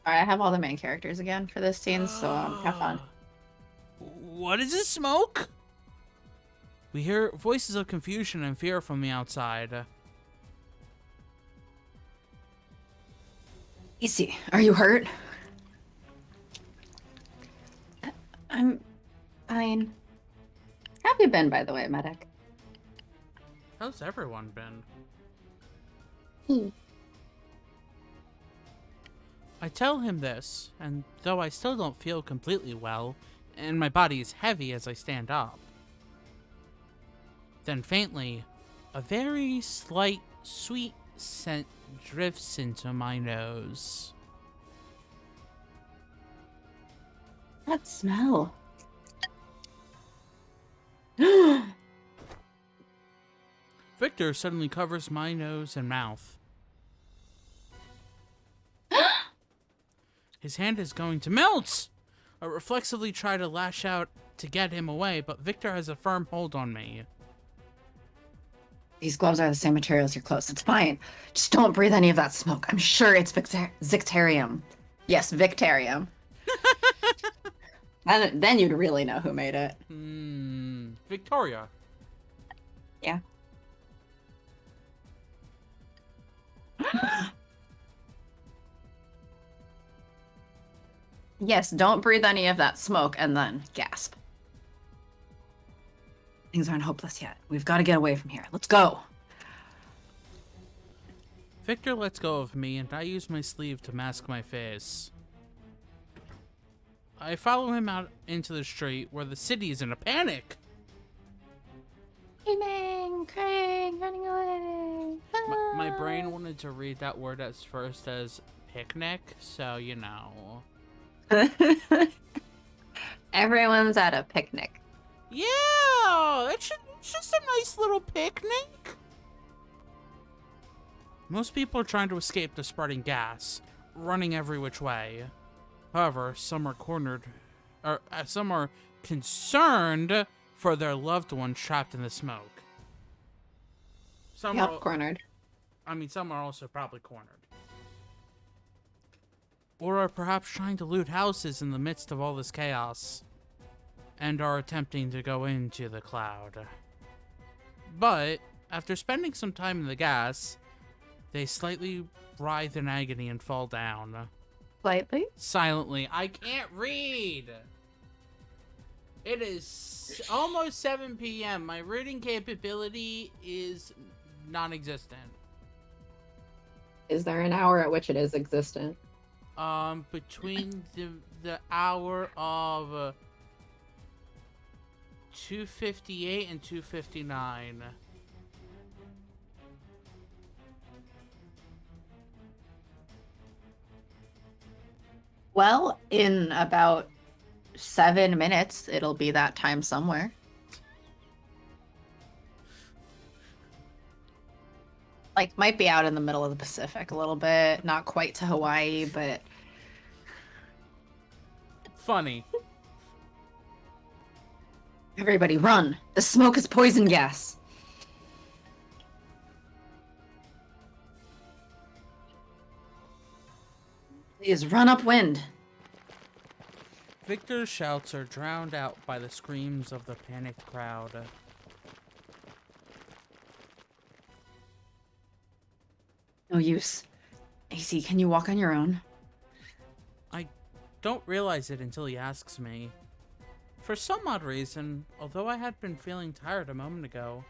Alright, I have all the main characters again for this scene, so have fun. What is this smoke? We hear voices of confusion and fear from the outside. Easy, are you hurt? I'm fine. How have you been, by the way, medic? How's everyone been? I tell him this, and though I still don't feel completely well, and my body is heavy as I stand up. Then faintly, a very slight, sweet scent drifts into my nose. That smell. Victor suddenly covers my nose and mouth. His hand is going to melt! I reflexively try to lash out to get him away, but Victor has a firm hold on me. These gloves are the same material as your clothes. It's fine. Just don't breathe any of that smoke. I'm sure it's Victarium. Yes, Victarium. And then you'd really know who made it. Victoria. Yeah. Yes, don't breathe any of that smoke and then gasp. Things aren't hopeless yet. We've got to get away from here. Let's go. Victor lets go of me, and I use my sleeve to mask my face. I follow him out into the street, where the city is in a panic. Crane, running away. My brain wanted to read that word at first as picnic, so you know. Everyone's at a picnic. Yeah, it's just a nice little picnic. Most people are trying to escape the spreading gas, running every which way. However, some are some are concerned for their loved ones trapped in the smoke. Some are cornered. I mean, some are also probably cornered. Or are perhaps trying to loot houses in the midst of all this chaos, and are attempting to go into the cloud. But, after spending some time in the gas, they slightly writhe in agony and fall down. Slightly? Silently. I can't read! It is almost 7 p.m. My reading capability is non-existent. Is there an hour at which it is existent? Between the hour of 2:58 and 2:59. Well, in about 7 minutes, it'll be that time somewhere. Like, might be out in the middle of the Pacific a little bit. Not quite to Hawaii, but... Funny. Everybody run! The smoke is poison gas! Please run upwind. Victor's shouts are drowned out by the screams of the panicked crowd. No use. AC, can you walk on your own? I don't realize it until he asks me. For some odd reason, although I had been feeling tired a moment ago,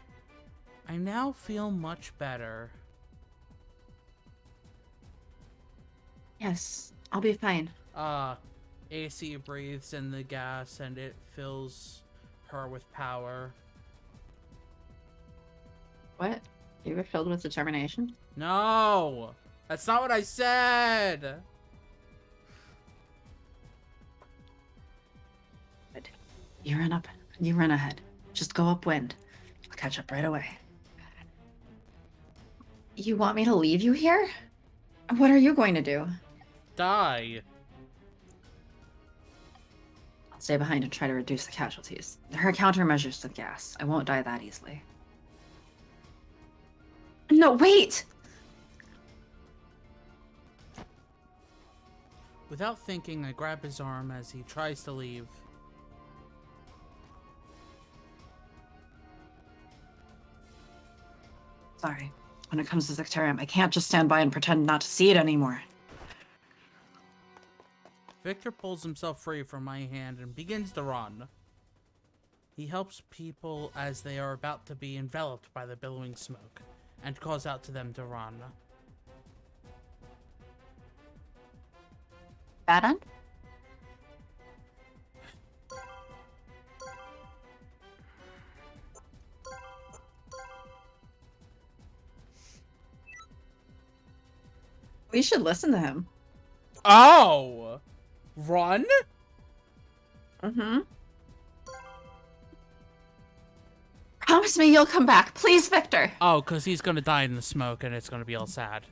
I now feel much better. Yes, I'll be fine. AC breathes in the gas and it fills her with power. What? You were filled with determination? No! That's not what I said! Good. You run up. You run ahead. Just go upwind. I'll catch up right away. You want me to leave you here? What are you going to do? Die. I'll stay behind and try to reduce the casualties. There are countermeasures to the gas. I won't die that easily. No, wait! Without thinking, I grab his arm as he tries to leave. Sorry. When it comes to Zicterium, I can't just stand by and pretend not to see it anymore. Victor pulls himself free from my hand and begins to run. He helps people as they are about to be enveloped by the billowing smoke, and calls out to them to run. Bad end? We should listen to him. Oh! Run? Mm-hmm. Promise me you'll come back. Please, Victor. Oh, because he's gonna die in the smoke and it's gonna be all sad.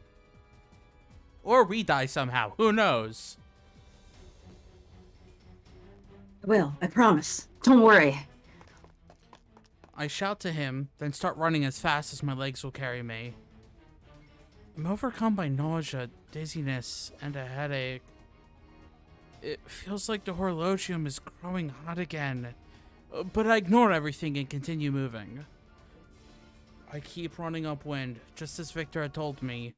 Or we die somehow. Who knows? I will. I promise. Don't worry. I shout to him, then start running as fast as my legs will carry me. I'm overcome by nausea, dizziness, and a headache. It feels like the horologium is growing hot again, but I ignore everything and continue moving. I keep running upwind, just as Victor had told me.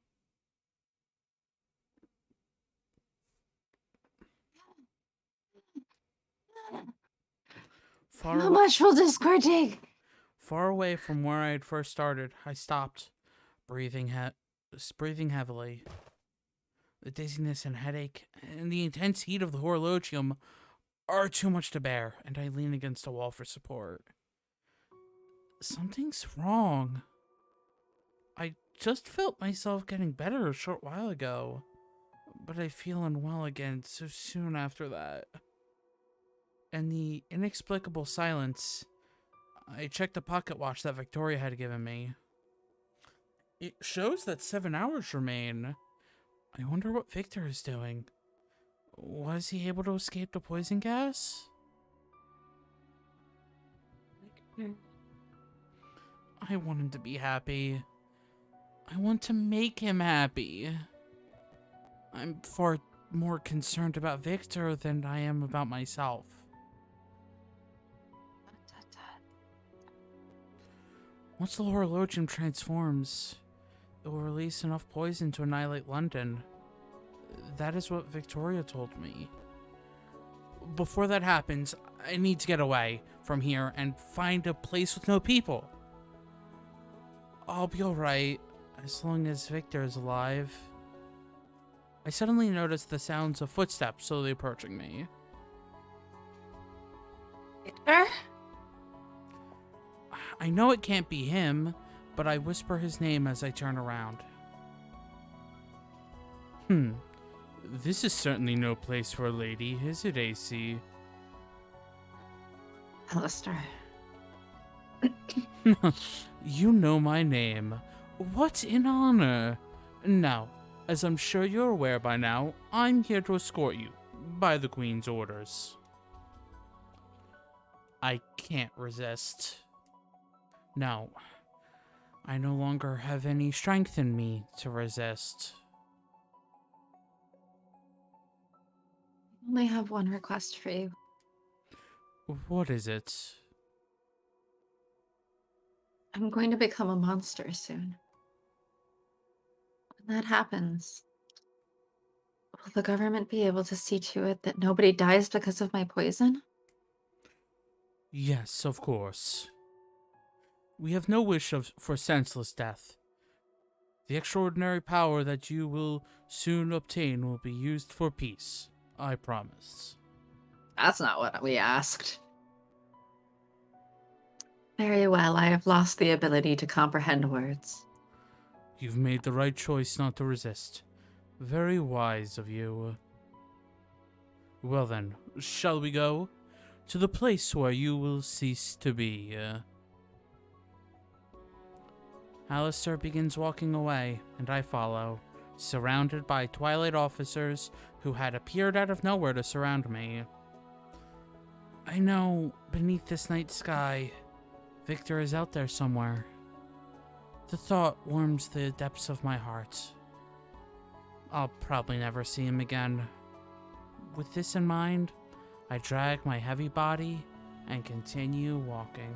How much will Discord take? Far away from where I had first started, I stopped, breathing heavily. The dizziness and headache, and the intense heat of the horologium are too much to bear, and I lean against a wall for support. Something's wrong. I just felt myself getting better a short while ago, but I feel unwell again so soon after that. In the inexplicable silence, I checked the pocket watch that Victoria had given me. It shows that 7 hours remain. I wonder what Victor is doing. Was he able to escape the poison gas? I want him to be happy. I want to make him happy. I'm far more concerned about Victor than I am about myself. Once the horologium transforms, it will release enough poison to annihilate London. That is what Victoria told me. Before that happens, I need to get away from here and find a place with no people. I'll be alright, as long as Victor is alive. I suddenly noticed the sounds of footsteps slowly approaching me. Victor? I know it can't be him, but I whisper his name as I turn around. This is certainly no place for a lady, is it, AC? Alistair. You know my name. What in honor? Now, as I'm sure you're aware by now, I'm here to escort you, by the Queen's orders. I can't resist. No, I no longer have any strength in me to resist. only have one request for you. What is it? I'm going to become a monster soon. When that happens, will the government be able to see to it that nobody dies because of my poison? Yes, of course. We have no wish for senseless death. The extraordinary power that you will soon obtain will be used for peace. I promise. That's not what we asked. Very well, I have lost the ability to comprehend words. You've made the right choice not to resist. Very wise of you. Well then, shall we go? To the place where you will cease to be. Alistair begins walking away, and I follow, surrounded by Twilight officers who had appeared out of nowhere to surround me. I know, beneath this night sky, Victor is out there somewhere. The thought warms the depths of my heart. I'll probably never see him again. With this in mind, I drag my heavy body and continue walking.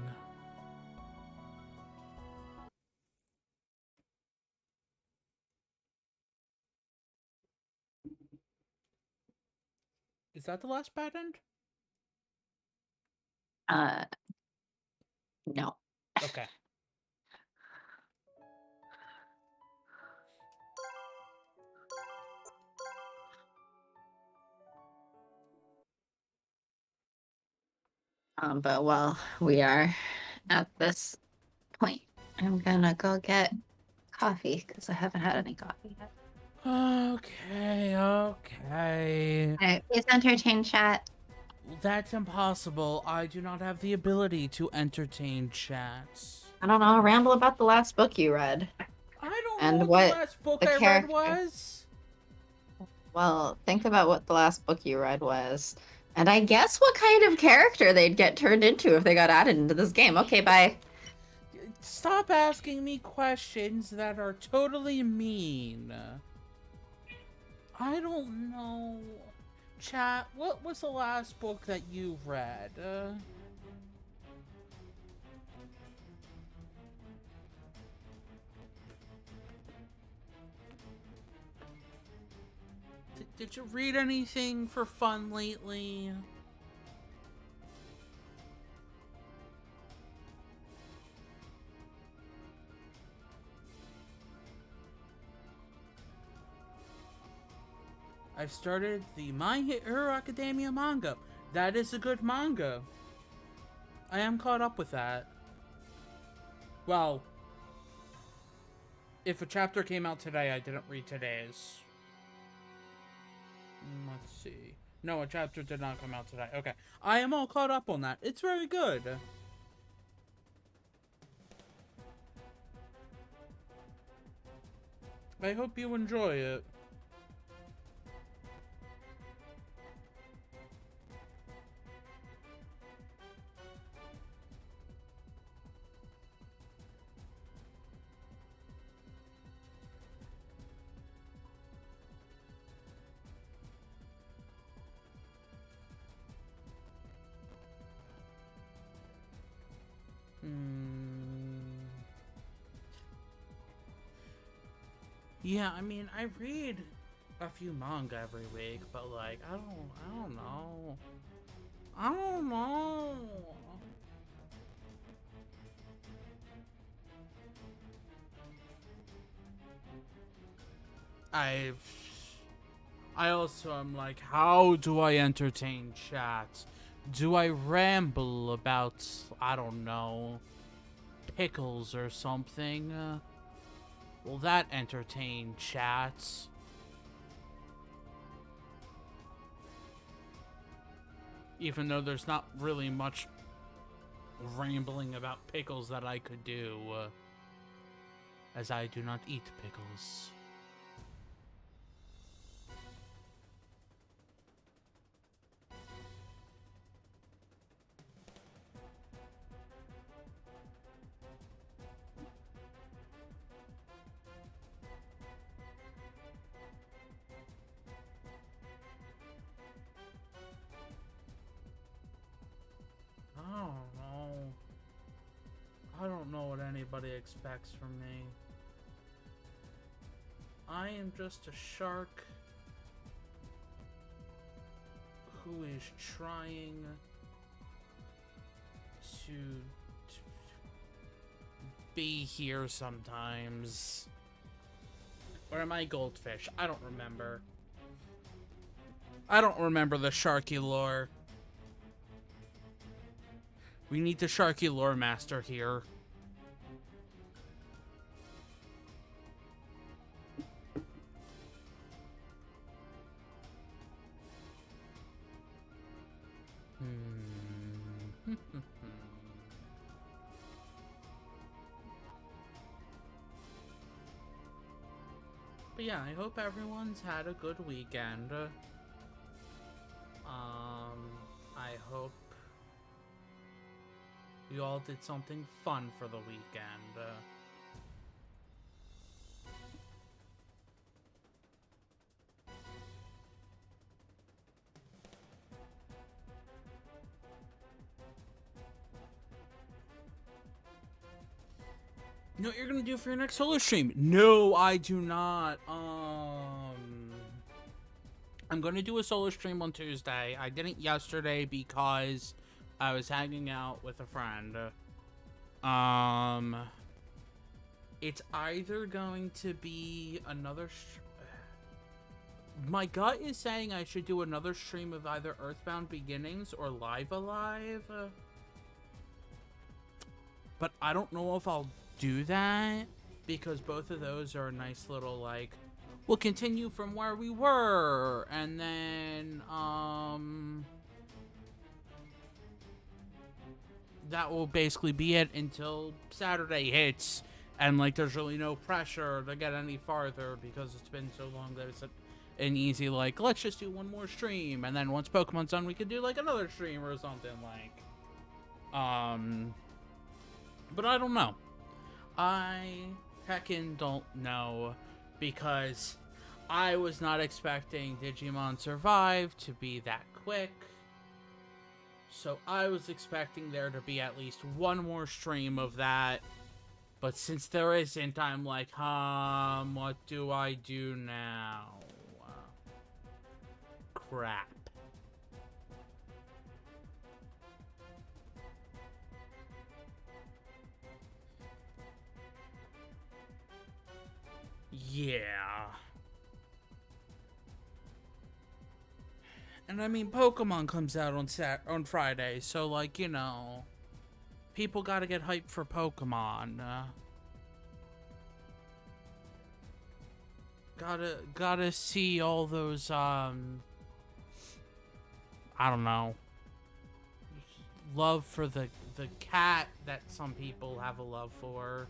Is that the last bad end? No. Okay. But while we are at this point, I'm gonna go get coffee because I haven't had any coffee yet. Okay. Alright, please entertain chat. That's impossible. I do not have the ability to entertain chats. I don't know, ramble about the last book you read. I don't And know what the last book the I read character- was. Well, think about what the last book you read was. And I guess what kind of character they'd get turned into if they got added into this game. Okay, bye. Stop asking me questions that are totally mean. I don't know. Chat, what was the last book that you read? Did you read anything for fun lately? I've started the My Hero Academia manga. That is a good manga. I am caught up with that. Well, if a chapter came out today, I didn't read today's. Let's see. No, a chapter did not come out today. Okay. I am all caught up on that. It's very good. I hope you enjoy it. Yeah, I mean, I read a few manga every week, but like, I don't know. I don't know. I also am like, how do I entertain chat? Do I ramble about, I don't know, pickles or something? Will that entertain chats? Even though there's not really much rambling about pickles that I could do, as I do not eat pickles. don't know. I don't know what anybody expects from me. I am just a shark who is trying to be here sometimes. Or am I goldfish? I don't remember. I don't remember the Sharky lore. We need the Sharky lore master here. But yeah, I hope everyone's had a good weekend. I hope you all did something fun for the weekend. You know what you're gonna do for your next solo stream? No, I do not. I'm gonna do a solo stream on Tuesday. I didn't yesterday because I was hanging out with a friend. It's either going to be another. My gut is saying I should do another stream of either Earthbound Beginnings or Live Alive. But I don't know if I'll do that because both of those are a nice little like. We'll continue from where we were, and then, that will basically be it until Saturday hits, and, like, there's really no pressure to get any farther, because it's been so long that it's an easy, like, let's just do one more stream, and then once Pokemon's done, we could do, like, another stream or something, like, but I don't know. I heckin' don't know. Because I was not expecting Digimon Survive to be that quick. So I was expecting there to be at least one more stream of that. But since there isn't, I'm like, what do I do now? Crap. Yeah. And I mean, Pokemon comes out on Friday, so like, you know, people gotta get hyped for Pokemon. Gotta see all those, I don't know, love for the cat that some people have a love for.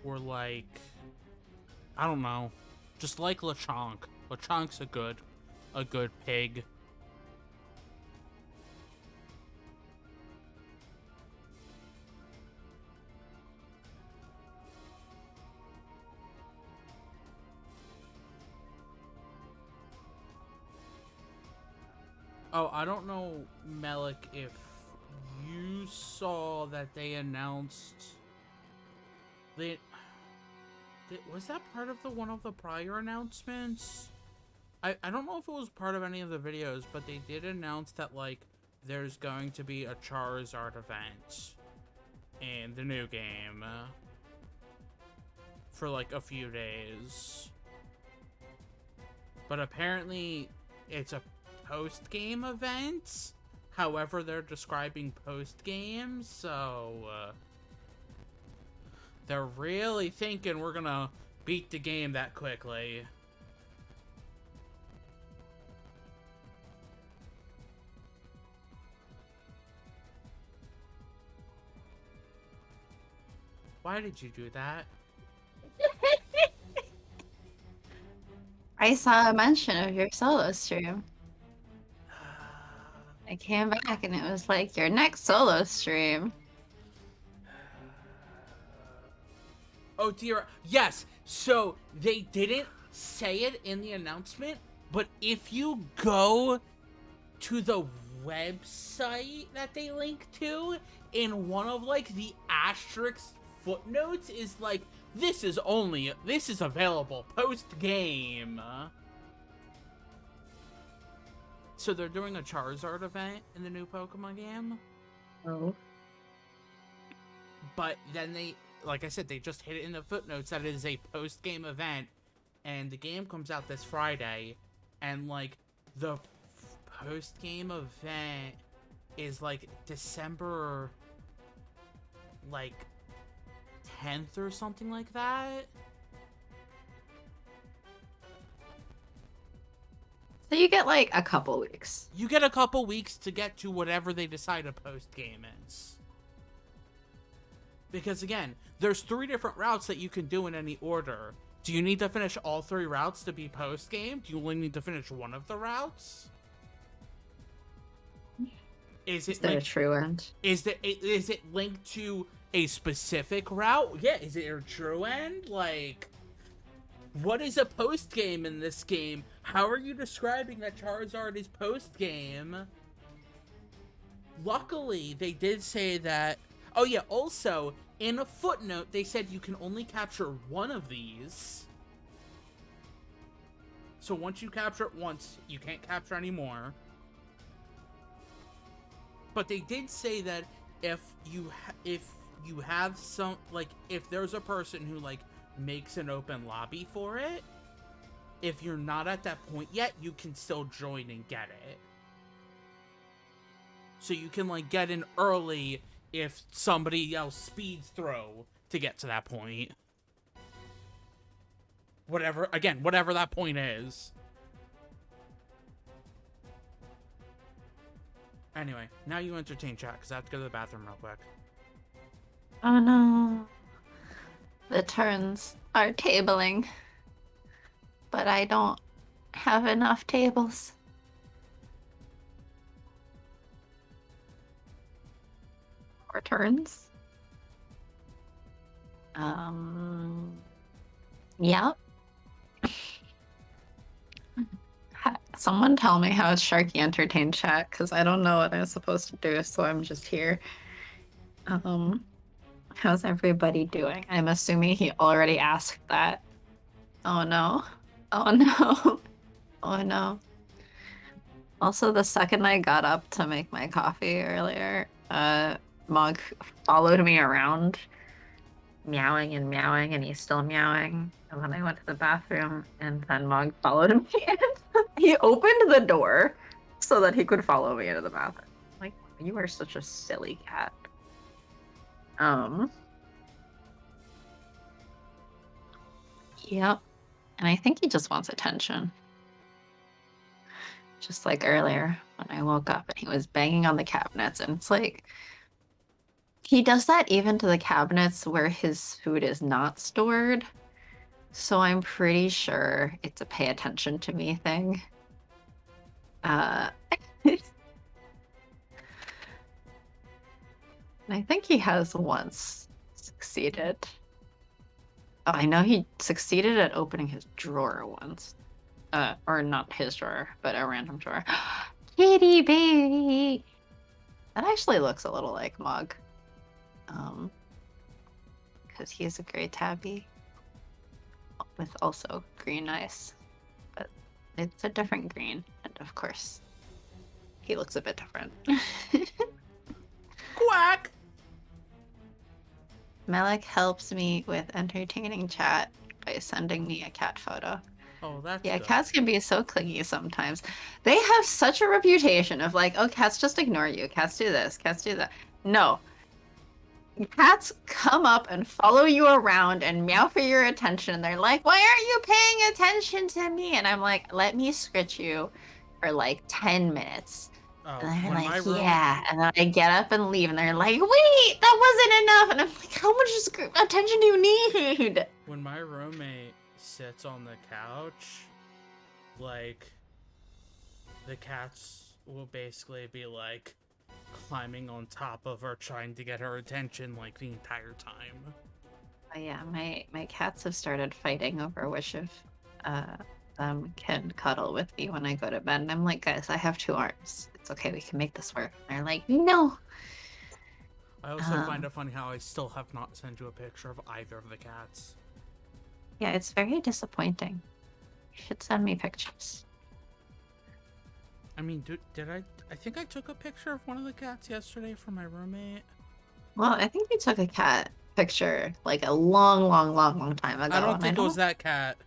Or like, I don't know, just like Lechonk. Lechonk's a good pig. Oh, I don't know, Melik, if you saw that they announced was that part of one of the prior announcements? I don't know if it was part of any of the videos, but they did announce that, like, there's going to be a Charizard event in the new game for, like, a few days. But apparently, it's a post-game event. However, they're describing post-game, so they're really thinking we're gonna beat the game that quickly. Why did you do that? I saw a mention of your solo stream. I came back and it was like your next solo stream. Oh dear. Yes. So they didn't say it in the announcement, but if you go to the website that they link to, in one of like the asterisk footnotes is like, this is available post game. So they're doing a Charizard event in the new Pokemon game. Oh. But then they, like I said, they just hit it in the footnotes that it is a post game event, and the game comes out this Friday, and like the post game event is like December like 10th or something like that. So you get like a couple weeks. You get a couple weeks to get to whatever they decide a post game is. Because again, there's 3 different routes that you can do in any order. Do you need to finish all 3 routes to be post game? Do you only need to finish one of the routes? Is there a true end? Is it linked to a specific route? Yeah, is it a true end? Like, what is a post game in this game? How are you describing that Charizard is post game? Luckily, they did say that. Oh yeah, also in a footnote they said you can only capture one of these. So once you capture it once, you can't capture any more. But they did say that if you have some, like, if there's a person who like makes an open lobby for it, if you're not at that point yet, you can still join and get it. So you can like get in early if somebody else speeds through to get to that point. Whatever that point is. Anyway, now you entertain chat, because I have to go to the bathroom real quick. Oh no. The turns are tabling. But I don't have enough tables. Or turns? Yep. Someone tell me how Sharky entertained chat, because I don't know what I'm supposed to do, so I'm just here. How's everybody doing? I'm assuming he already asked that. Oh no. Oh no. Oh no. Also, the second I got up to make my coffee earlier, Mug followed me around, meowing and meowing, and he's still meowing. And then I went to the bathroom, and then Mug followed me in. He opened the door so that he could follow me into the bathroom. Like, you are such a silly cat. Yep. And I think he just wants attention. Just like earlier when I woke up and he was banging on the cabinets, and it's like, he does that even to the cabinets where his food is not stored. So I'm pretty sure it's a pay attention to me thing. And I think he has once succeeded. Oh, I know he succeeded at opening his drawer once. Or not his drawer, but a random drawer. Kitty baby! That actually looks a little like Mug. Because he is a gray tabby. With also green eyes. But it's a different green, and of course, he looks a bit different. Quack! Melek helps me with entertaining chat by sending me a cat photo. Oh, that's Yeah, good. cats can be so clingy sometimes. They have such a reputation of like, oh, cats just ignore you. Cats do this. Cats do that. No. Cats come up and follow you around and meow for your attention. They're like, why aren't you paying attention to me? And I'm like, let me scritch you for like 10 minutes. Oh, And they're when like, my yeah. And then I get up and leave. And they're like, wait, that wasn't enough. And I'm like, how much attention do you need? When my roommate sits on the couch, like, the cats will basically be like climbing on top of her, trying to get her attention like the entire time. Oh, yeah, my cats have started fighting over which of them can cuddle with me when I go to bed. And I'm like, guys, I have 2 arms. It's okay. We can make this work. And they're like, no. I also find it funny how I still have not sent you a picture of either of the cats. Yeah, it's very disappointing. You should send me pictures. I mean, did I? I think I took a picture of one of the cats yesterday for my roommate. Well, I think you took a cat picture like a long time ago. I don't think it was that cat.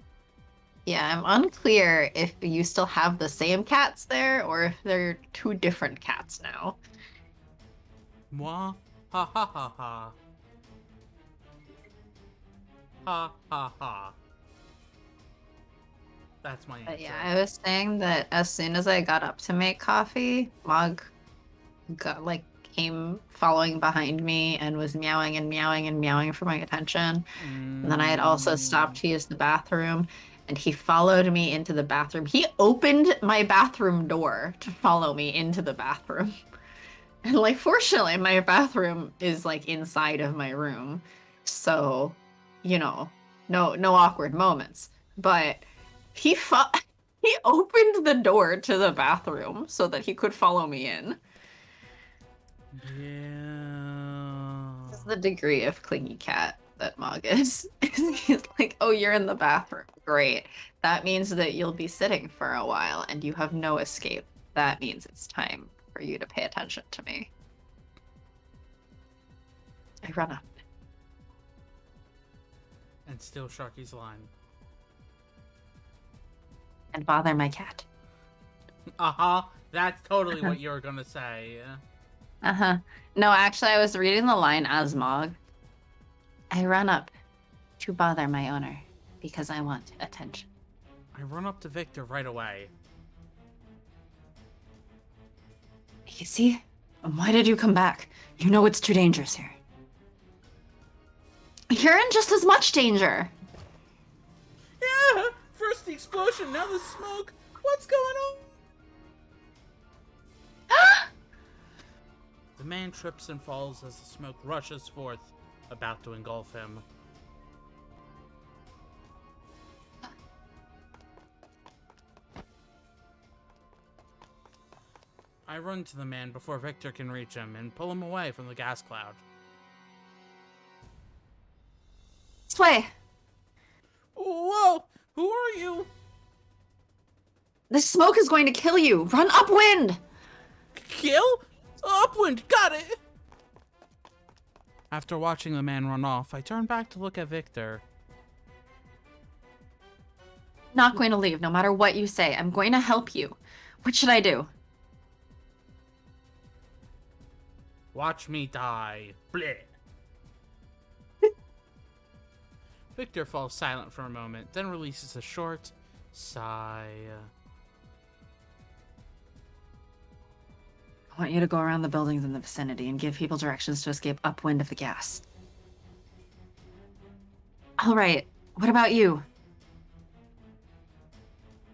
Yeah, I'm unclear if you still have the same cats there or if they're 2 different cats now. Moi? Ha ha ha ha. Ha ha ha. That's my answer. But yeah, I was saying that as soon as I got up to make coffee, Mog came following behind me and was meowing and meowing and meowing for my attention. And then I had also stopped to use the bathroom, and he followed me into the bathroom. He opened my bathroom door to follow me into the bathroom. And like, fortunately, my bathroom is like inside of my room. So, you know, no awkward moments. But he opened the door to the bathroom so that he could follow me in. Yeah. This is the degree of clingy cat that Mog is. He's like, oh, you're in the bathroom. Great. That means that you'll be sitting for a while and you have no escape. That means it's time for you to pay attention to me. I run up. And steal Sharky's line. And bother my cat. Uh-huh. That's totally what you were gonna say. Uh-huh. No, actually, I was reading the line as Mog. I run up to bother my owner because I want attention. I run up to Victor right away. Easy? Why did you come back? You know it's too dangerous here. You're in just as much danger. Yeah! First the explosion, now the smoke. What's going on? The man trips and falls as the smoke rushes forth, about to engulf him. I run to the man before Victor can reach him and pull him away from the gas cloud. This way. Whoa! Who are you? This smoke is going to kill you. Run upwind. Kill? Upwind! Got it! After watching the man run off, I turn back to look at Victor. Not going to leave, no matter what you say. I'm going to help you. What should I do? Watch me die. Bleh. Victor falls silent for a moment, then releases a short sigh. I want you to go around the buildings in the vicinity and give people directions to escape upwind of the gas. All right. What about you?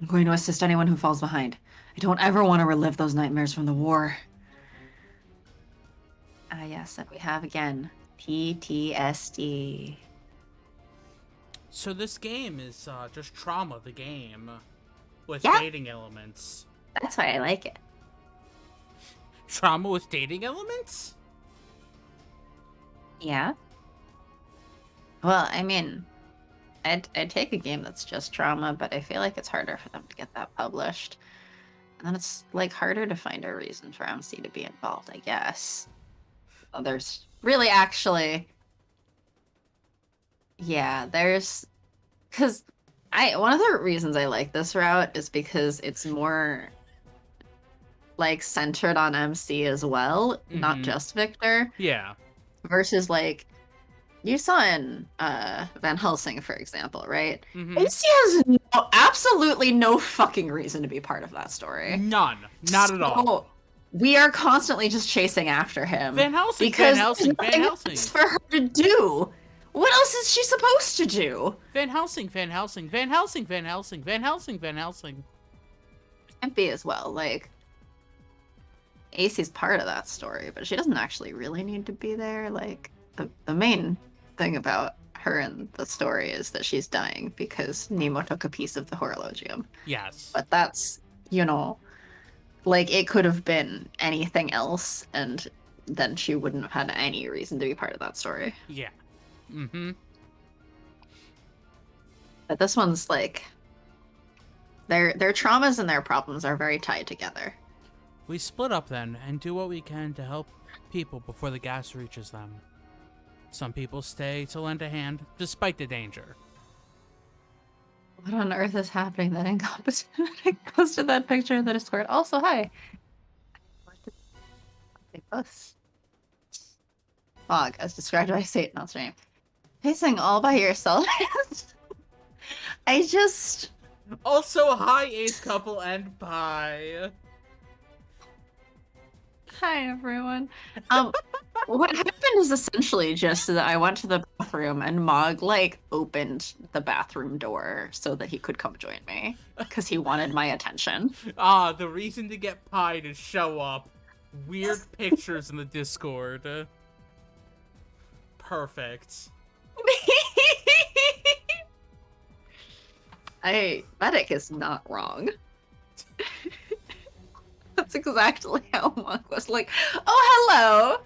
I'm going to assist anyone who falls behind. I don't ever want to relive those nightmares from the war. Ah, yes, and we have again PTSD. So this game is just Trauma, the game, with Yeah. dating elements. That's why I like it. Trauma with dating elements? Yeah. Well, I mean, I'd take a game that's just Trauma, but I feel like it's harder for them to get that published. And then it's like harder to find a reason for MC to be involved, I guess. Well, there's really actually, yeah, there's, because one of the reasons I like this route is because it's more like centered on MC as well, not just Victor. Yeah. Versus like you saw in Van Helsing, for example, right? AC has absolutely no fucking reason to be part of that story. None. Not at all. We are constantly just chasing after him. Van Helsing, because Van Helsing, Van nothing Helsing. else for her to do. What else is she supposed to do? Van Helsing, Van Helsing, Van Helsing, Van Helsing, Van Helsing, Van Helsing. Can't be as well. Like, AC's part of that story, but she doesn't actually really need to be there. Like, the main thing about her in the story is that she's dying because Nemo took a piece of the horologium. Yes. But that's, you know, like it could have been anything else, and then she wouldn't have had any reason to be part of that story. Yeah. Mm-hmm. But this one's like their traumas and their problems are very tied together. We split up then and do what we can to help people before the gas reaches them. Some people stay to lend a hand despite the danger. What on earth is happening that I posted that picture in the Discord? Also, hi. What did they post? Fog, as described by Satan on stream. Pacing all by yourself. I just. Also, hi, Ace Couple and bye. Hi, everyone. What happened is essentially just that I went to the bathroom and Mog, like, opened the bathroom door so that he could come join me because he wanted my attention. Ah, the reason to get pie to show up. Weird pictures in the Discord. Perfect. Medic is not wrong. That's exactly how Monk was like, oh, hello!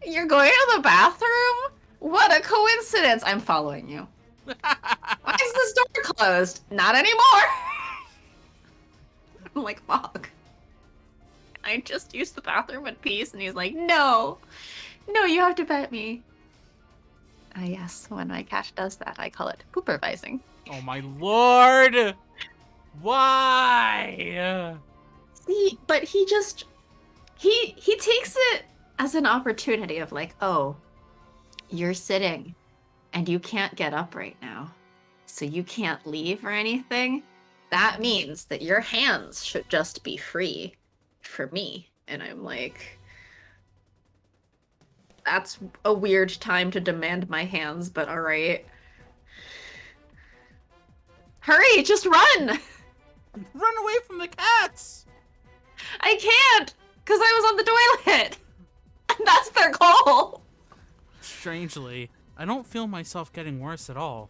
You're going to the bathroom? What a coincidence! I'm following you. Why is this door closed? Not anymore! I'm like, Monk. I just used the bathroom in peace, and he's like, no! No, you have to bet me. Ah, yes, when my cat does that, I call it poopervising. Oh my lord! Why? See, but he just he takes it as an opportunity of like, oh, you're sitting and you can't get up right now, so you can't leave or anything. That means that your hands should just be free for me. And I'm like, that's a weird time to demand my hands, but all right. Hurry, just run! Run away from the cats! I can't, because I was on the toilet. And that's their goal. Strangely, I don't feel myself getting worse at all.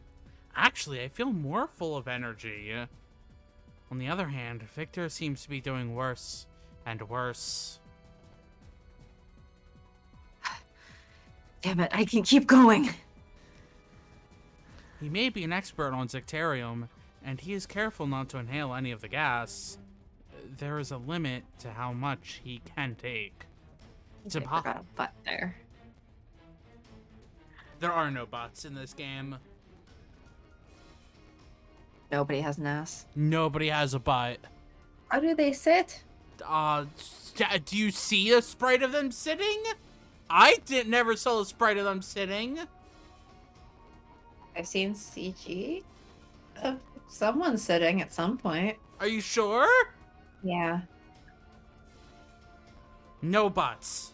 Actually, I feel more full of energy. On the other hand, Victor seems to be doing worse and worse. Damn it, I can keep going. He may be an expert on Zectarium, and he is careful not to inhale any of the gas. There is a limit to how much he can take. It's impossible. Got a butt there. There are no bots in this game. Nobody has an ass. Nobody has a butt. How do they sit? Do you see a sprite of them sitting? I never saw a sprite of them sitting. I've seen CG of someone sitting at some point. Are you sure? Yeah. No bots.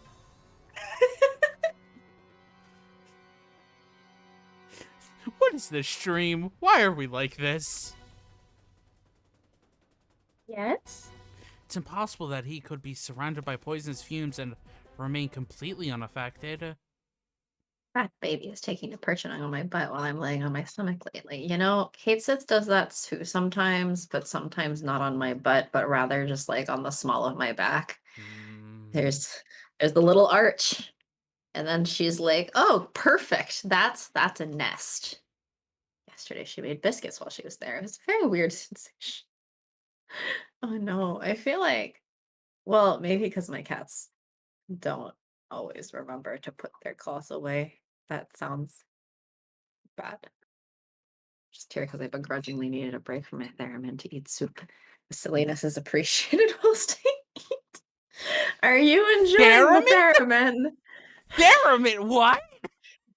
What is this stream? Why are we like this? Yes? It's impossible that he could be surrounded by poisonous fumes and remain completely unaffected. That baby is taking a perch on my butt while I'm laying on my stomach lately. You know, Kate Sits does that too sometimes, but sometimes not on my butt, but rather just like on the small of my back. There's the little arch. And then she's like, oh, perfect. That's a nest. Yesterday she made biscuits while she was there. It was a very weird sensation. Oh no. I feel like, well, maybe because my cats don't always remember to put their claws away. That sounds bad. Just here because I begrudgingly needed a break from my theremin to eat soup. The silliness is appreciated whilst I eat. Are you enjoying the theremin? Theremin, what?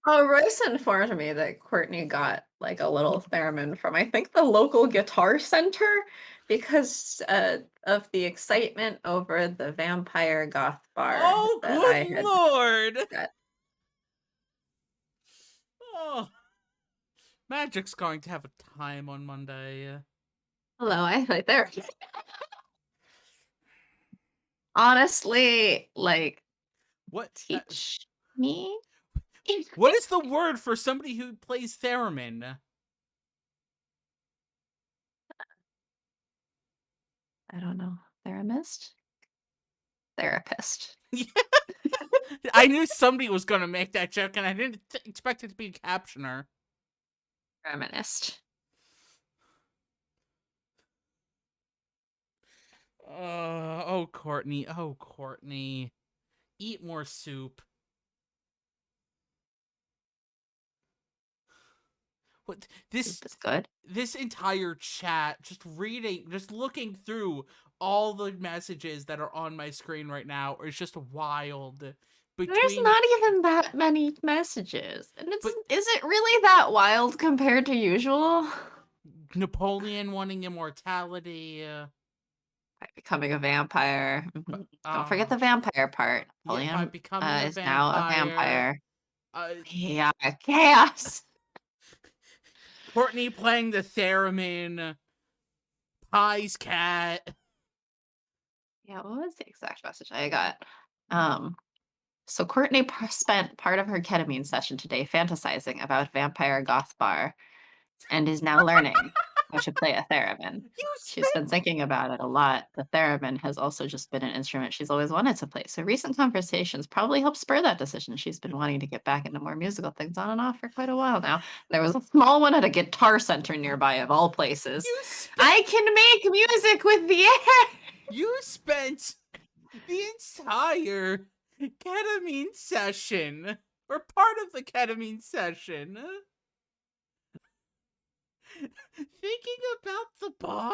Oh, Royce informed me that Courtney got like a little theremin from I think the local guitar center because of the excitement over the vampire goth bar. Oh, that I good had lord! got. Oh, Magic's going to have a time on Monday. Hello, I right there. Honestly, like, What? teach me. What is the word for somebody who plays theremin? I don't know. Theramist? Therapist. I knew somebody was going to make that joke, and I didn't expect it to be a captioner. Feminist. Oh, Courtney. Oh, Courtney. Eat more soup. What this Soup is good. this entire chat, just looking through all the messages that are on my screen right now is just wild. There's Between not even that many messages. And but is it really that wild compared to usual? Napoleon wanting immortality, By becoming a vampire. but Don't forget the vampire part. yeah, by Napoleon becoming a is now a vampire. vampire. Uh, Yeah, chaos. Courtney playing the theremin. Pie's cat. Yeah, what was the exact message I got? So Courtney spent part of her ketamine session today fantasizing about vampire goth bar and is now learning how to play a theremin. You She's been spent thinking about it a lot. The theremin has also just been an instrument she's always wanted to play. So recent conversations probably helped spur that decision. She's been wanting to get back into more musical things on and off for quite a while now. There was a small one at a guitar center nearby, of all places. I can make music with the air. You spent the entire ketamine session, or part of the ketamine session, thinking about the bar?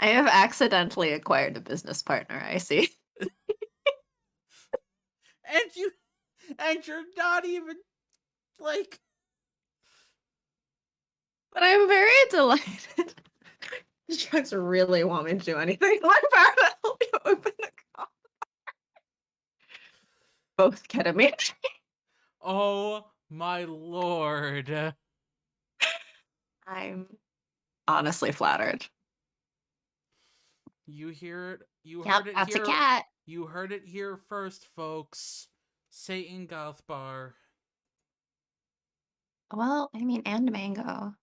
I have accidentally acquired a business partner, I see. And you're not even, like... But I'm very delighted. The drugs really want me to do anything. My power to help you open the car. Both ketamine. Oh my lord. I'm honestly flattered. You hear it? You Yep, heard it that's here. a cat. You heard it here first, folks. Satan Goth Bar. Well, I mean, and Mango.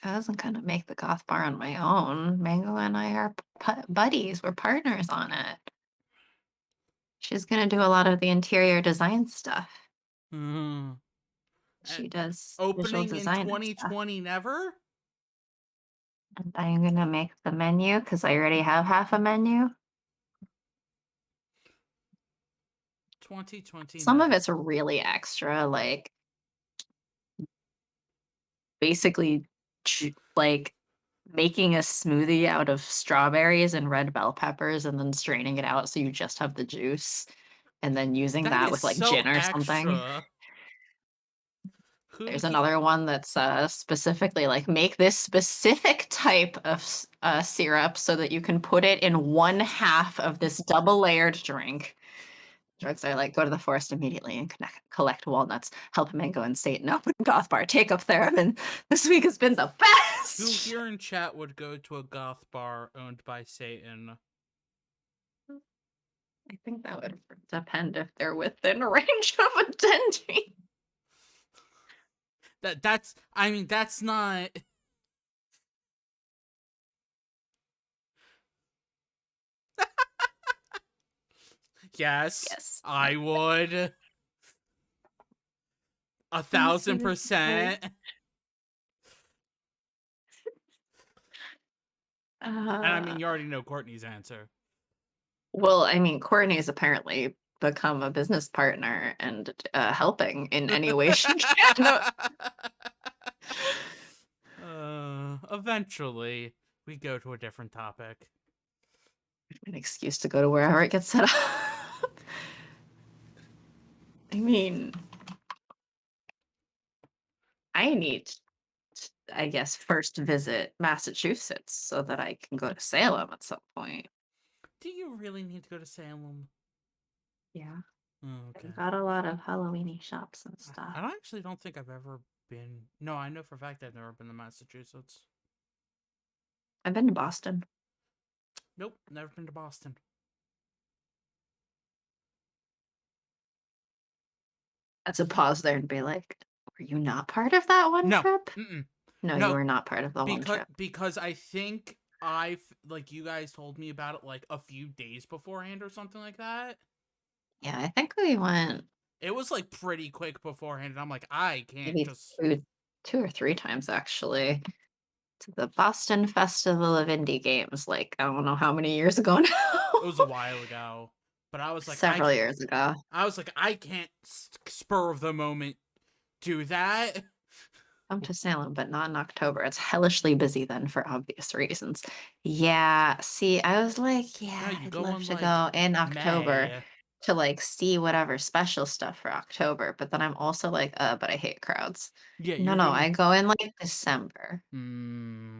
I wasn't gonna make the goth bar on my own. Mango and I are buddies. We're partners on it. She's gonna do a lot of the interior design stuff. Mm-hmm. She does visual Opening in design and stuff. 2020 never? And I'm gonna make the menu because I already have half a menu. 2020 Some of never. it's really extra, like basically like making a smoothie out of strawberries and red bell peppers and then straining it out so you just have the juice and then using That that is with like so gin or something. extra. Who There's he another one that's specifically like make this specific type of syrup so that you can put it in one half of this double layered drink. Drugs are like go to the forest immediately and collect walnuts, help Mango and Satan open goth bar, take up theremin. This week has been the who best. here in chat would go to a goth bar owned by Satan? I think that would depend if they're within range of attending. That's not. Yes, I would. 1,000%. And I mean, you already know Courtney's answer. Well, I mean, Courtney's apparently become a business partner and helping in any way she can. Eventually, we go to a different topic. An excuse to go to wherever it gets set up. I mean, I need to, I guess, first visit Massachusetts so that I can go to Salem at some point. Do you really need to go to Salem? Yeah. Oh, okay. They've got a lot of Halloweeny shops and stuff. I actually don't think I've ever been. No, I know for a fact I've never been to Massachusetts. I've been to Boston. Nope, never been to Boston. That's a pause there and be like, were you not part of that one No. trip? Mm-mm. No, you No. were not part of the one trip. Because I think like you guys told me about it like a few days beforehand or something like that. Yeah, I think we went It was like pretty quick beforehand, and I'm like, I can't maybe just. two or three times actually to the Boston Festival of Indie Games, like I don't know how many years ago It was a now. while ago, but I was like, Several years ago. I can't spur of the moment do that. Come to Salem, but not in October. It's hellishly busy then for obvious reasons. Yeah, see, I was like, No, yeah, you I'd go love on to like go in October May. to like see whatever special stuff for October, but then I'm also like, but I hate crowds. Yeah, No, you're no, going. I go in like December. Hmm.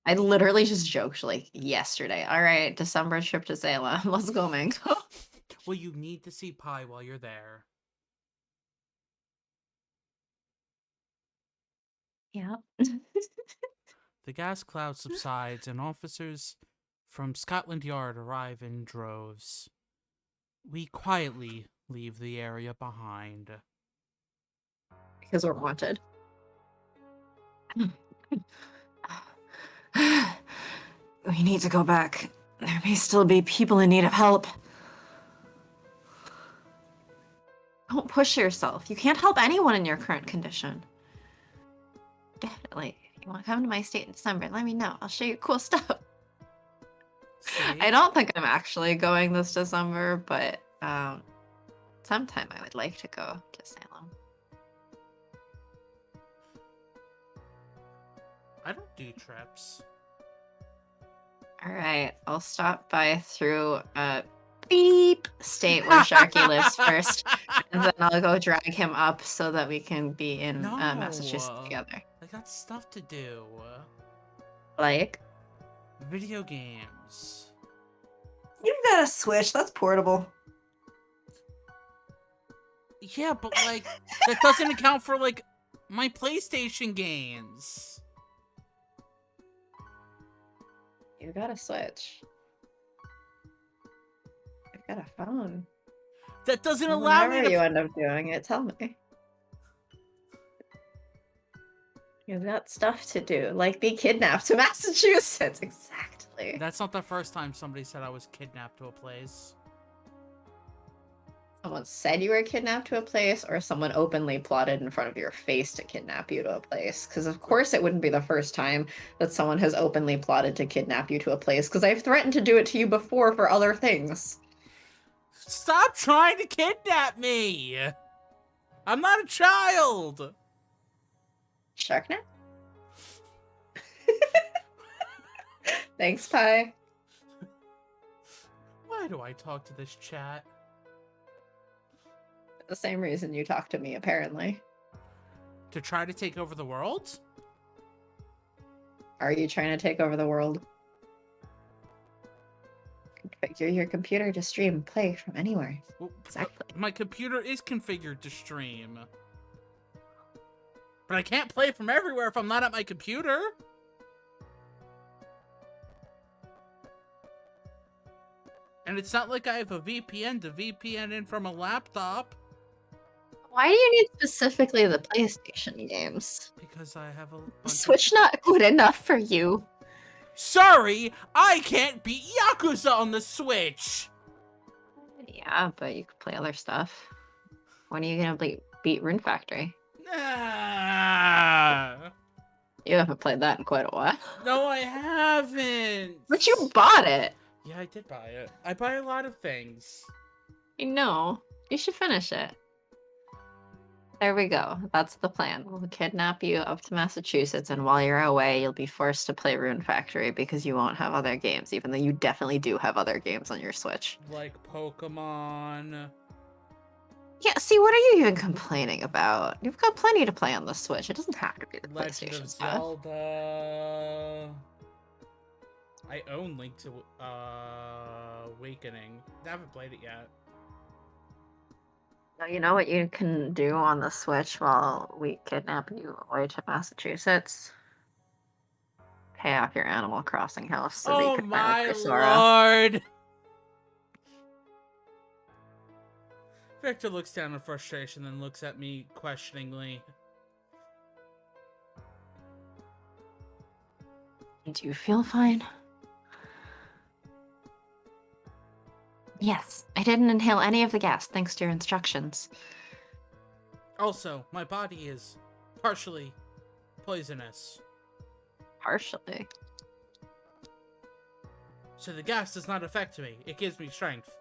I literally just joked like yesterday. All right, December trip to Salem. Let's go, Mango. Well, you need to see Pi while you're there. Yeah. The gas cloud subsides, and officers from Scotland Yard arrive in droves. We quietly leave the area behind. Because we're wanted. We need to go back. There may still be people in need of help. Don't push yourself. You can't help anyone in your current condition. Definitely. If you want to come to my state in December, let me know. I'll show you cool stuff. See? I don't think I'm actually going this December, but sometime I would like to go to Salem. I don't do trips. All right, I'll stop by through beep state where Sharky lives first, and then I'll go drag him up so that we can be in No. Massachusetts together. I got stuff to do. Like, Video games. you've got a Switch. That's portable. Yeah, but like, that doesn't account for like my PlayStation games. You got a Switch. I've got a phone. That doesn't Well, allow me whenever to. you end up doing it, tell me. You've got stuff to do, like be kidnapped to Massachusetts. Exactly. That's not the first time somebody said I was kidnapped to a place. Someone said you were kidnapped to a place, or someone openly plotted in front of your face to kidnap you to a place. Because of course it wouldn't be the first time that someone has openly plotted to kidnap you to a place, because I've threatened to do it to you before for other things. Stop trying to kidnap me! I'm not a child! Sharknet? Thanks, Pi. Why do I talk to this chat? The same reason you talk to me, apparently. To try to take over the world? Are you trying to take over the world? Configure your computer to stream, play from anywhere. Well, Exactly. my computer is configured to stream. But I can't play from everywhere if I'm not at my computer. And it's not like I have a VPN to VPN in from a laptop. Why do you need specifically the PlayStation games? Because I have a bunch Switch not good enough for you. Sorry, I can't beat Yakuza on the Switch! Yeah, but you could play other stuff. When are you gonna beat Rune Factory? Nah. You haven't played that in quite a while. No, I haven't. But you bought it. Yeah, I did buy it. I buy a lot of things. I know. You should finish it. There we go. That's the plan. We'll kidnap you up to Massachusetts, and while you're away, you'll be forced to play Rune Factory because you won't have other games, even though you definitely do have other games on your Switch. Like Pokemon. Yeah, see, what are you even complaining about? You've got plenty to play on the Switch. It doesn't have to be the Legend PlayStation of stuff. Zelda. I own Link to Awakening. I haven't played it yet. Now, you know what you can do on the Switch while we kidnap you away to Massachusetts? pay off your Animal Crossing house so that you Oh could finally my play Sora. lord! Victor looks down in frustration, then looks at me questioningly. Do you feel fine? Yes, I didn't inhale any of the gas thanks to your instructions. Also, my body is partially poisonous, Partially. so the gas does not affect me. It gives me strength.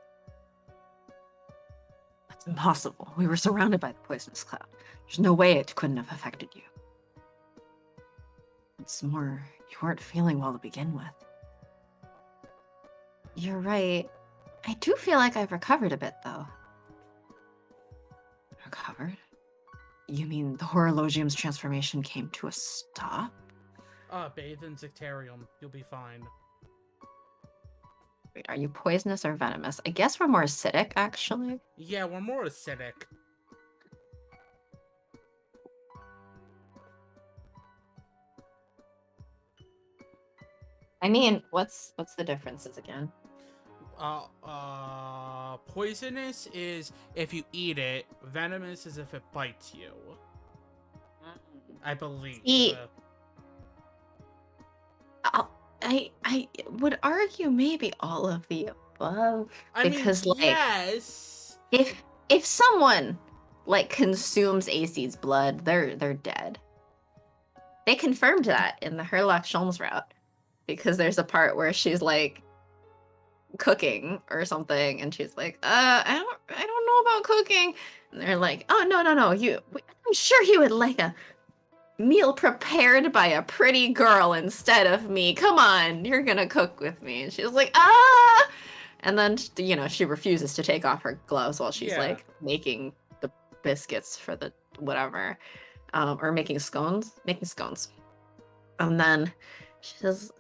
That's impossible. We were surrounded by the poisonous cloud. There's no way it couldn't have affected you. It's more, you weren't feeling well to begin with. You're right. I do feel like I've recovered a bit, though. Recovered? You mean the Horologium's transformation came to a stop? Bathe in Zicterium. You'll be fine. Wait, are you poisonous or venomous? I guess we're more acidic, actually. Yeah, we're more acidic. I mean, what's the differences again? Poisonous is if you eat it. Venomous is if it bites you. I believe. I would argue maybe all of the above. Because yes. If someone like consumes AC's blood, they're dead. They confirmed that in the Herlock Sholmes route. Because there's a part where she's like cooking or something, and she's like, I don't know about cooking. And they're like, oh no, I'm sure you would like a meal prepared by a pretty girl instead of me. Come on, you're gonna cook with me. And she's like, ah! And then, she refuses to take off her gloves while she's like making the biscuits for the whatever, or making scones. And then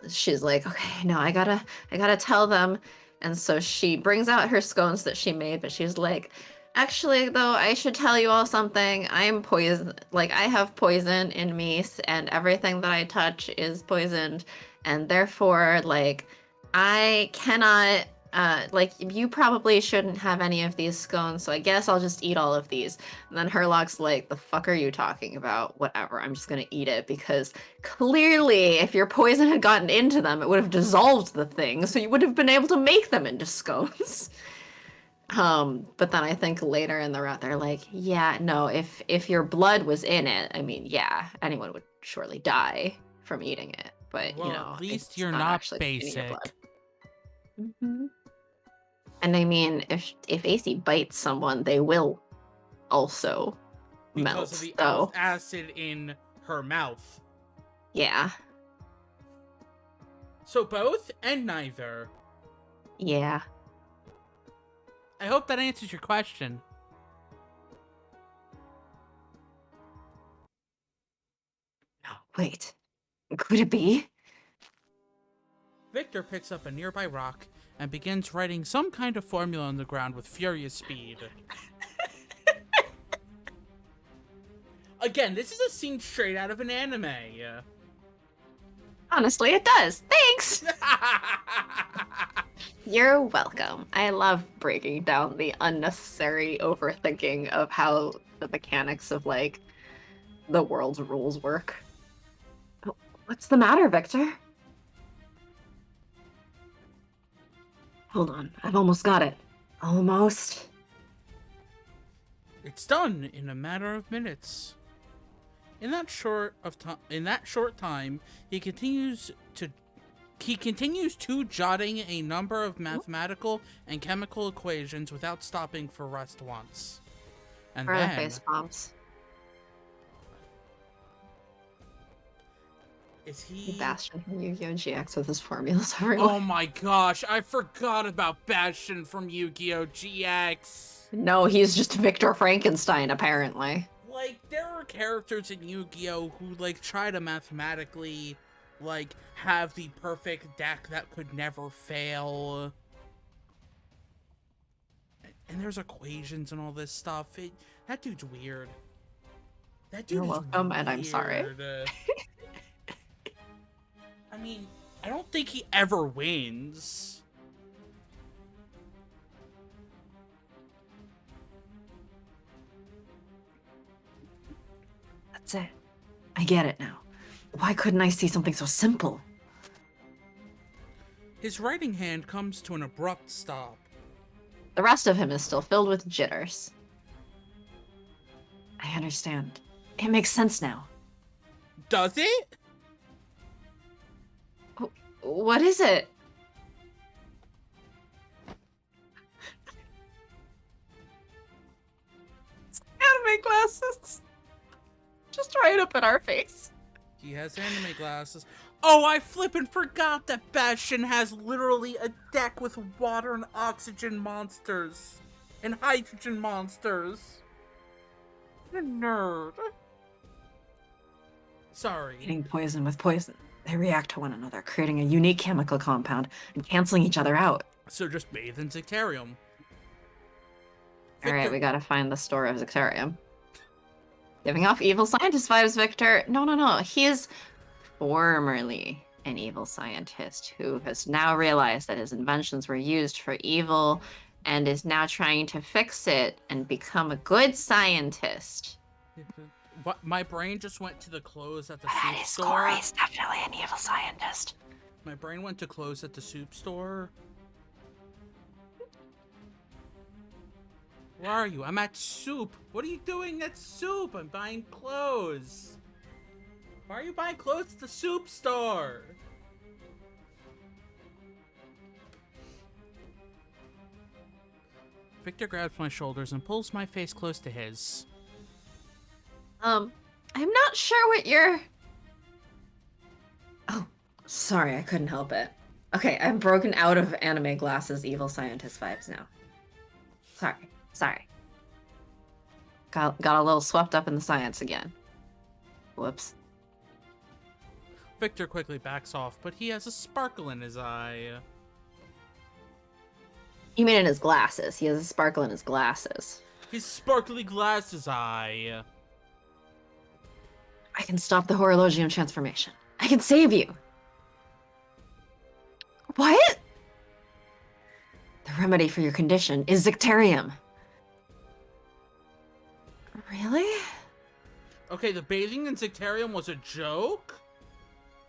she's like, okay, no, I gotta tell them. And so she brings out her scones that she made, but she's like, actually, though, I should tell you all something. I'm poison. Like, I have poison in me, and everything that I touch is poisoned. And therefore, like, I cannot, you probably shouldn't have any of these scones, so I guess I'll just eat all of these. And then Herlock's like, the fuck are you talking about? Whatever, I'm just gonna eat it, because clearly, if your poison had gotten into them, it would have dissolved the thing, so you would have been able to make them into scones. But then I think later in the route, they're like, yeah, no, if your blood was in it, I mean, yeah, anyone would surely die from eating it. But, well, at least you're not not actually in your basic. blood. Mm-hmm. And I mean, if AC bites someone, they will also melt. Because of the so. acid in her mouth. Yeah. So both and neither. Yeah. I hope that answers your question. No, wait. Could it be? Victor picks up a nearby rock and begins writing some kind of formula on the ground with furious speed. Again, this is a scene straight out of an anime. Honestly, it does. Thanks! You're welcome. I love breaking down the unnecessary overthinking of how the mechanics of, like, the world's rules work. Oh, what's the matter, Victor? Hold on, I've almost got it. Almost. It's done in a matter of minutes. In that short time, he continues to jotting a number of mathematical and chemical equations without stopping for rest once. And Where are then the face bombs? Is he Bastion from Yu-Gi-Oh! GX with his formulas everywhere? Oh my gosh, I forgot about Bastion from Yu-Gi-Oh! GX. No, he's just Victor Frankenstein, apparently. Like, there are characters in Yu-Gi-Oh! Who, like, try to mathematically, like, have the perfect deck that could never fail. And there's equations and all this stuff. That dude's weird. That dude You're welcome, and I'm sorry. I mean, I don't think he ever wins. That's it. I get it now. Why couldn't I see something so simple? His writing hand comes to an abrupt stop. The rest of him is still filled with jitters. I understand. It makes sense now. Does it? What is it? Anime glasses. Just right up in our face. He has anime glasses. Oh, I flippin' forgot that Bastion has literally a deck with water and oxygen monsters. And hydrogen monsters. What a nerd. Sorry. Eating poison with poison. They react to one another, creating a unique chemical compound and canceling each other out. So just bathe in Zectarium. Alright, we gotta find the store of Zectarium. Giving off evil scientist vibes, Victor. No. He is formerly an evil scientist who has now realized that his inventions were used for evil and is now trying to fix it and become a good scientist. What? My brain just went to the clothes at the That soup is store. Corey. He's definitely an evil scientist. My brain went to clothes at the soup store. Where are you? I'm at soup. What are you doing at soup? I'm buying clothes. Why are you buying clothes at the soup store? Victor grabs my shoulders and pulls my face close to his. I'm not sure what you're... Oh, sorry, I couldn't help it. Okay, I'm broken out of anime glasses evil scientist vibes now. Sorry. Got a little swept up in the science again. Whoops. Victor quickly backs off, but he has a sparkle in his eye. You mean in his glasses. He has a sparkle in his glasses. His sparkly glasses eye. I can stop the horologium transformation. I can save you. What? The remedy for your condition is Zectarium. Really? Okay, the bathing in Zectarium was a joke?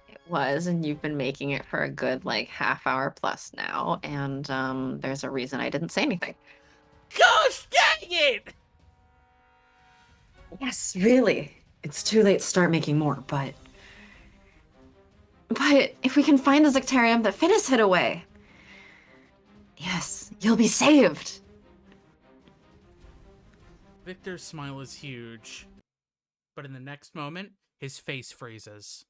It was, and you've been making it for a good, half hour plus now, and, there's a reason I didn't say anything. Gosh dang it! Yes, really. It's too late to start making more, but... But if we can find the Zectarium that Finis hid away... Yes, you'll be saved. Victor's smile is huge. But in the next moment, his face freezes.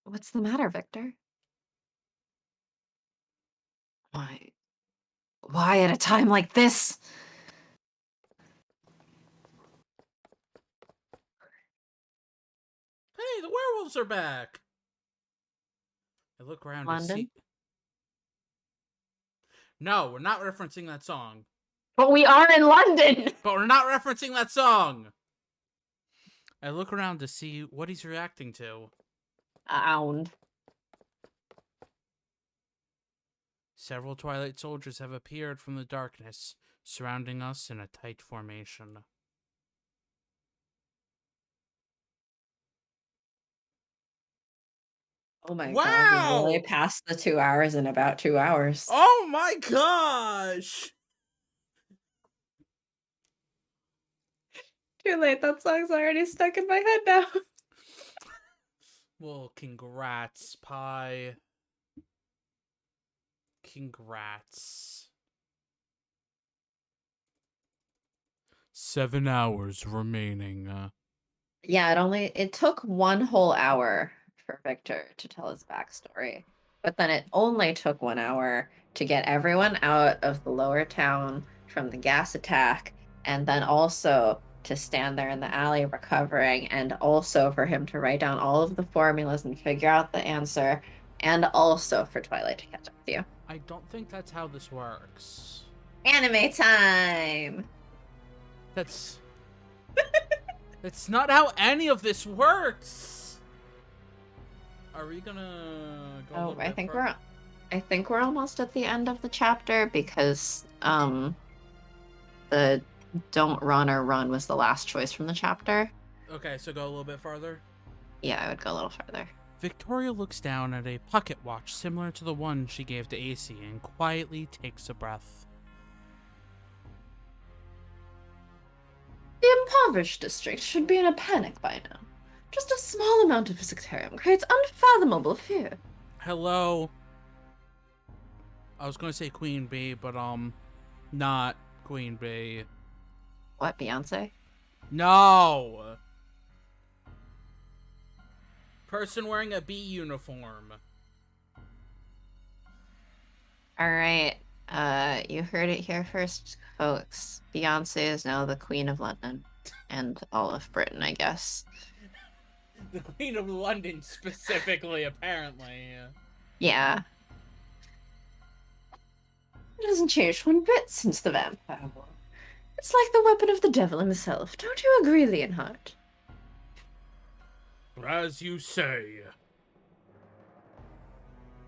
What's the matter, Victor? Why at a time like this? Hey, the werewolves are back! I look around to London? see... No, we're not referencing that song. But we are in London! But we're not referencing that song! I look around to see what he's reacting to. Ound. Several Twilight soldiers have appeared from the darkness, surrounding us in a tight formation. Oh my Wow! god, we really passed the 2 hours in about 2 hours. Oh my gosh! Too late, that song's already stuck in my head now. Well, congrats, Pi. Congrats. 7 hours remaining. Yeah, it took 1 whole hour for Victor to tell his backstory. But then it only took 1 hour to get everyone out of the lower town from the gas attack, and then also to stand there in the alley recovering, and also for him to write down all of the formulas and figure out the answer, and also for Twilight to catch up with you. I don't think that's how this works. Anime time! That's not how any of this works! are we gonna go a Oh, little I bit think further? I think we're almost at the end of the chapter because the don't run or run was the last choice from the chapter. Okay, so go a little bit farther. Yeah, I would go a little further. Victoria looks down at a pocket watch similar to the one she gave to AC and quietly takes a breath. The impoverished district should be in a panic by now. Just a small amount of sectarium creates unfathomable fear. Hello. I was gonna say Queen Bee, but not Queen Bee. What, Beyonce? No! Person wearing a bee uniform. All right. You heard it here first, folks. Beyonce is now the Queen of London and all of Britain, I guess. The Queen of London specifically, apparently. Yeah. It hasn't changed one bit since the Vampire War. It's like the weapon of the devil himself. Don't you agree, Leonhardt? As you say.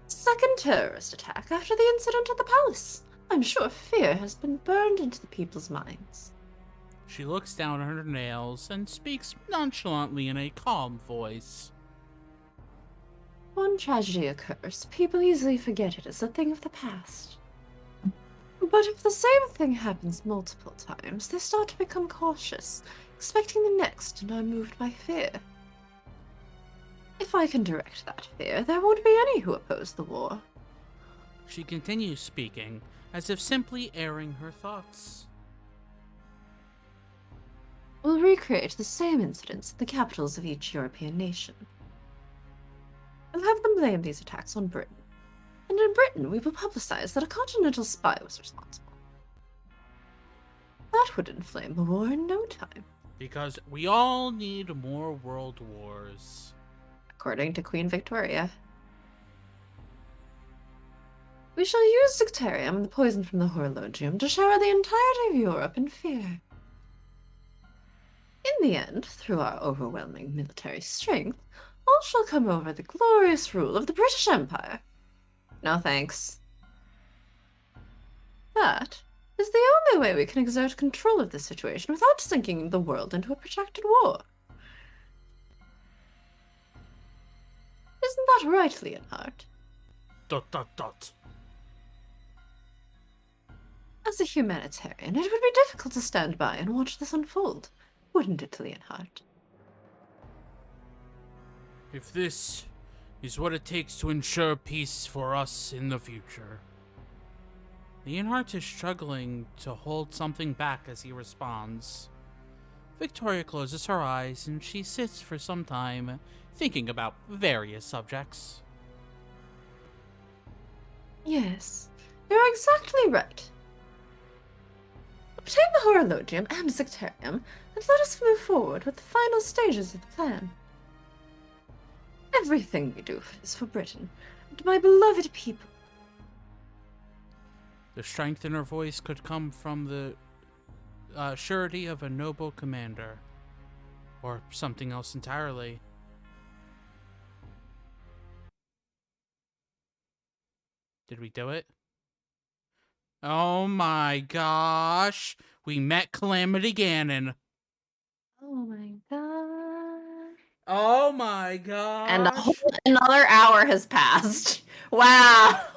Second terrorist attack after the incident at the palace. I'm sure fear has been burned into the people's minds. She looks down at her nails and speaks nonchalantly in a calm voice. One tragedy occurs, people easily forget it as a thing of the past. But if the same thing happens multiple times, they start to become cautious, expecting the next and are moved by fear. If I can direct that fear, there won't be any who oppose the war. She continues speaking, as if simply airing her thoughts. We'll recreate the same incidents in the capitals of each European nation. We'll have them blame these attacks on Britain. And in Britain, we will publicize that a continental spy was responsible. That would inflame the war in no time. Because we all need more world wars. According to Queen Victoria. We shall use sectarium and the poison from the horologium to shower the entirety of Europe in fear. In the end, through our overwhelming military strength, all shall come over the glorious rule of the British Empire. No thanks. That is the only way we can exert control of the situation without sinking the world into a protracted war. Isn't that right, Leonhardt? ... As a humanitarian, it would be difficult to stand by and watch this unfold, wouldn't it, Leonhardt? If this is what it takes to ensure peace for us in the future. Leonhardt is struggling to hold something back as he responds. Victoria closes her eyes and she sits for some time, thinking about various subjects. Yes, you're exactly right. Obtain the horologium and sectarium, and let us move forward with the final stages of the plan. Everything we do is for Britain, and my beloved people. The strength in her voice could come from the surety of a noble commander, or something else entirely. Did we do it? Oh my gosh! We met Calamity Ganon. Oh my god. Oh my gosh! And another hour has passed. Wow.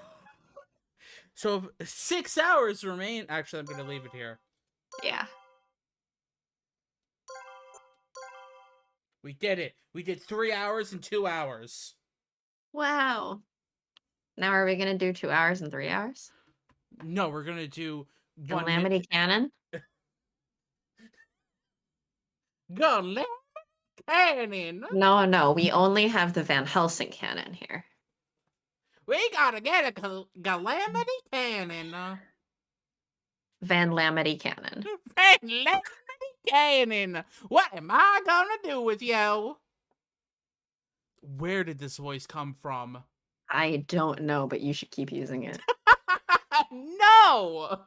So 6 hours remain. Actually, I'm gonna leave it here. Yeah. We did it. We did 3 hours and 2 hours. Wow. Now are we gonna do 2 hours and 3 hours? No, we're gonna do 1 Calamity minute. Cannon? Calamity Cannon. No, we only have the Van Helsing cannon here. We gotta get a Calamity Cannon. Van Lamity cannon. Calamity Cannon. What am I gonna do with you? Where did this voice come from? I don't know, but you should keep using it. No!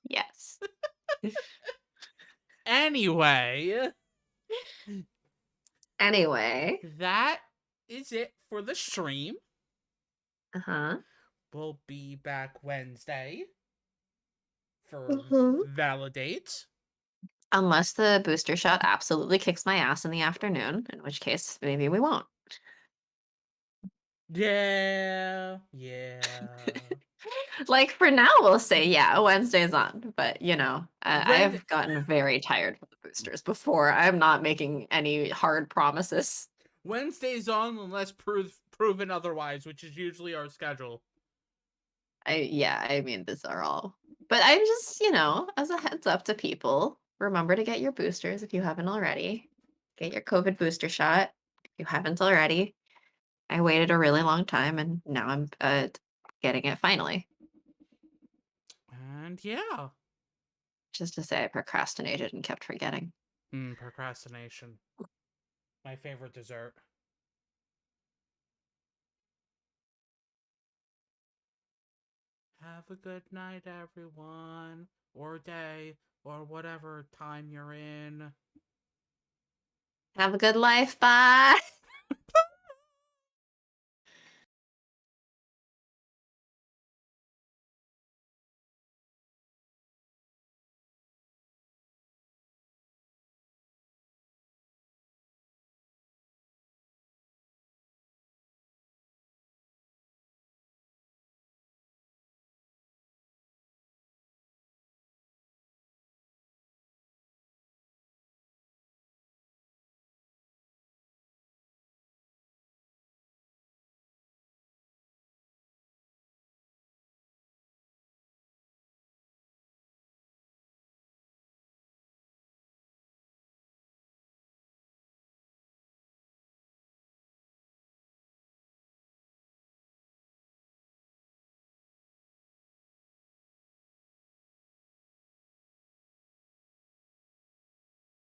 Yes. Anyway, Anyway. that is it for the stream. Uh-huh. We'll be back Wednesday for Uh-huh. Validate. Unless the booster shot absolutely kicks my ass in the afternoon, in which case maybe we won't. Yeah. Like for now, we'll say yeah, Wednesday's on. But you know, When I've gotten very tired with the boosters before. I'm not making any hard promises. Wednesday's on unless proven otherwise, which is usually our schedule. I mean, these are all. But I'm just, you know, as a heads up to people, remember to get your boosters if you haven't already. Get your COVID booster shot if you haven't already. I waited a really long time and now I'm getting it finally. And yeah. Just to say I procrastinated and kept forgetting. Procrastination. My favorite dessert. Have a good night, everyone. Or day. Or whatever time you're in. Have a good life. Bye.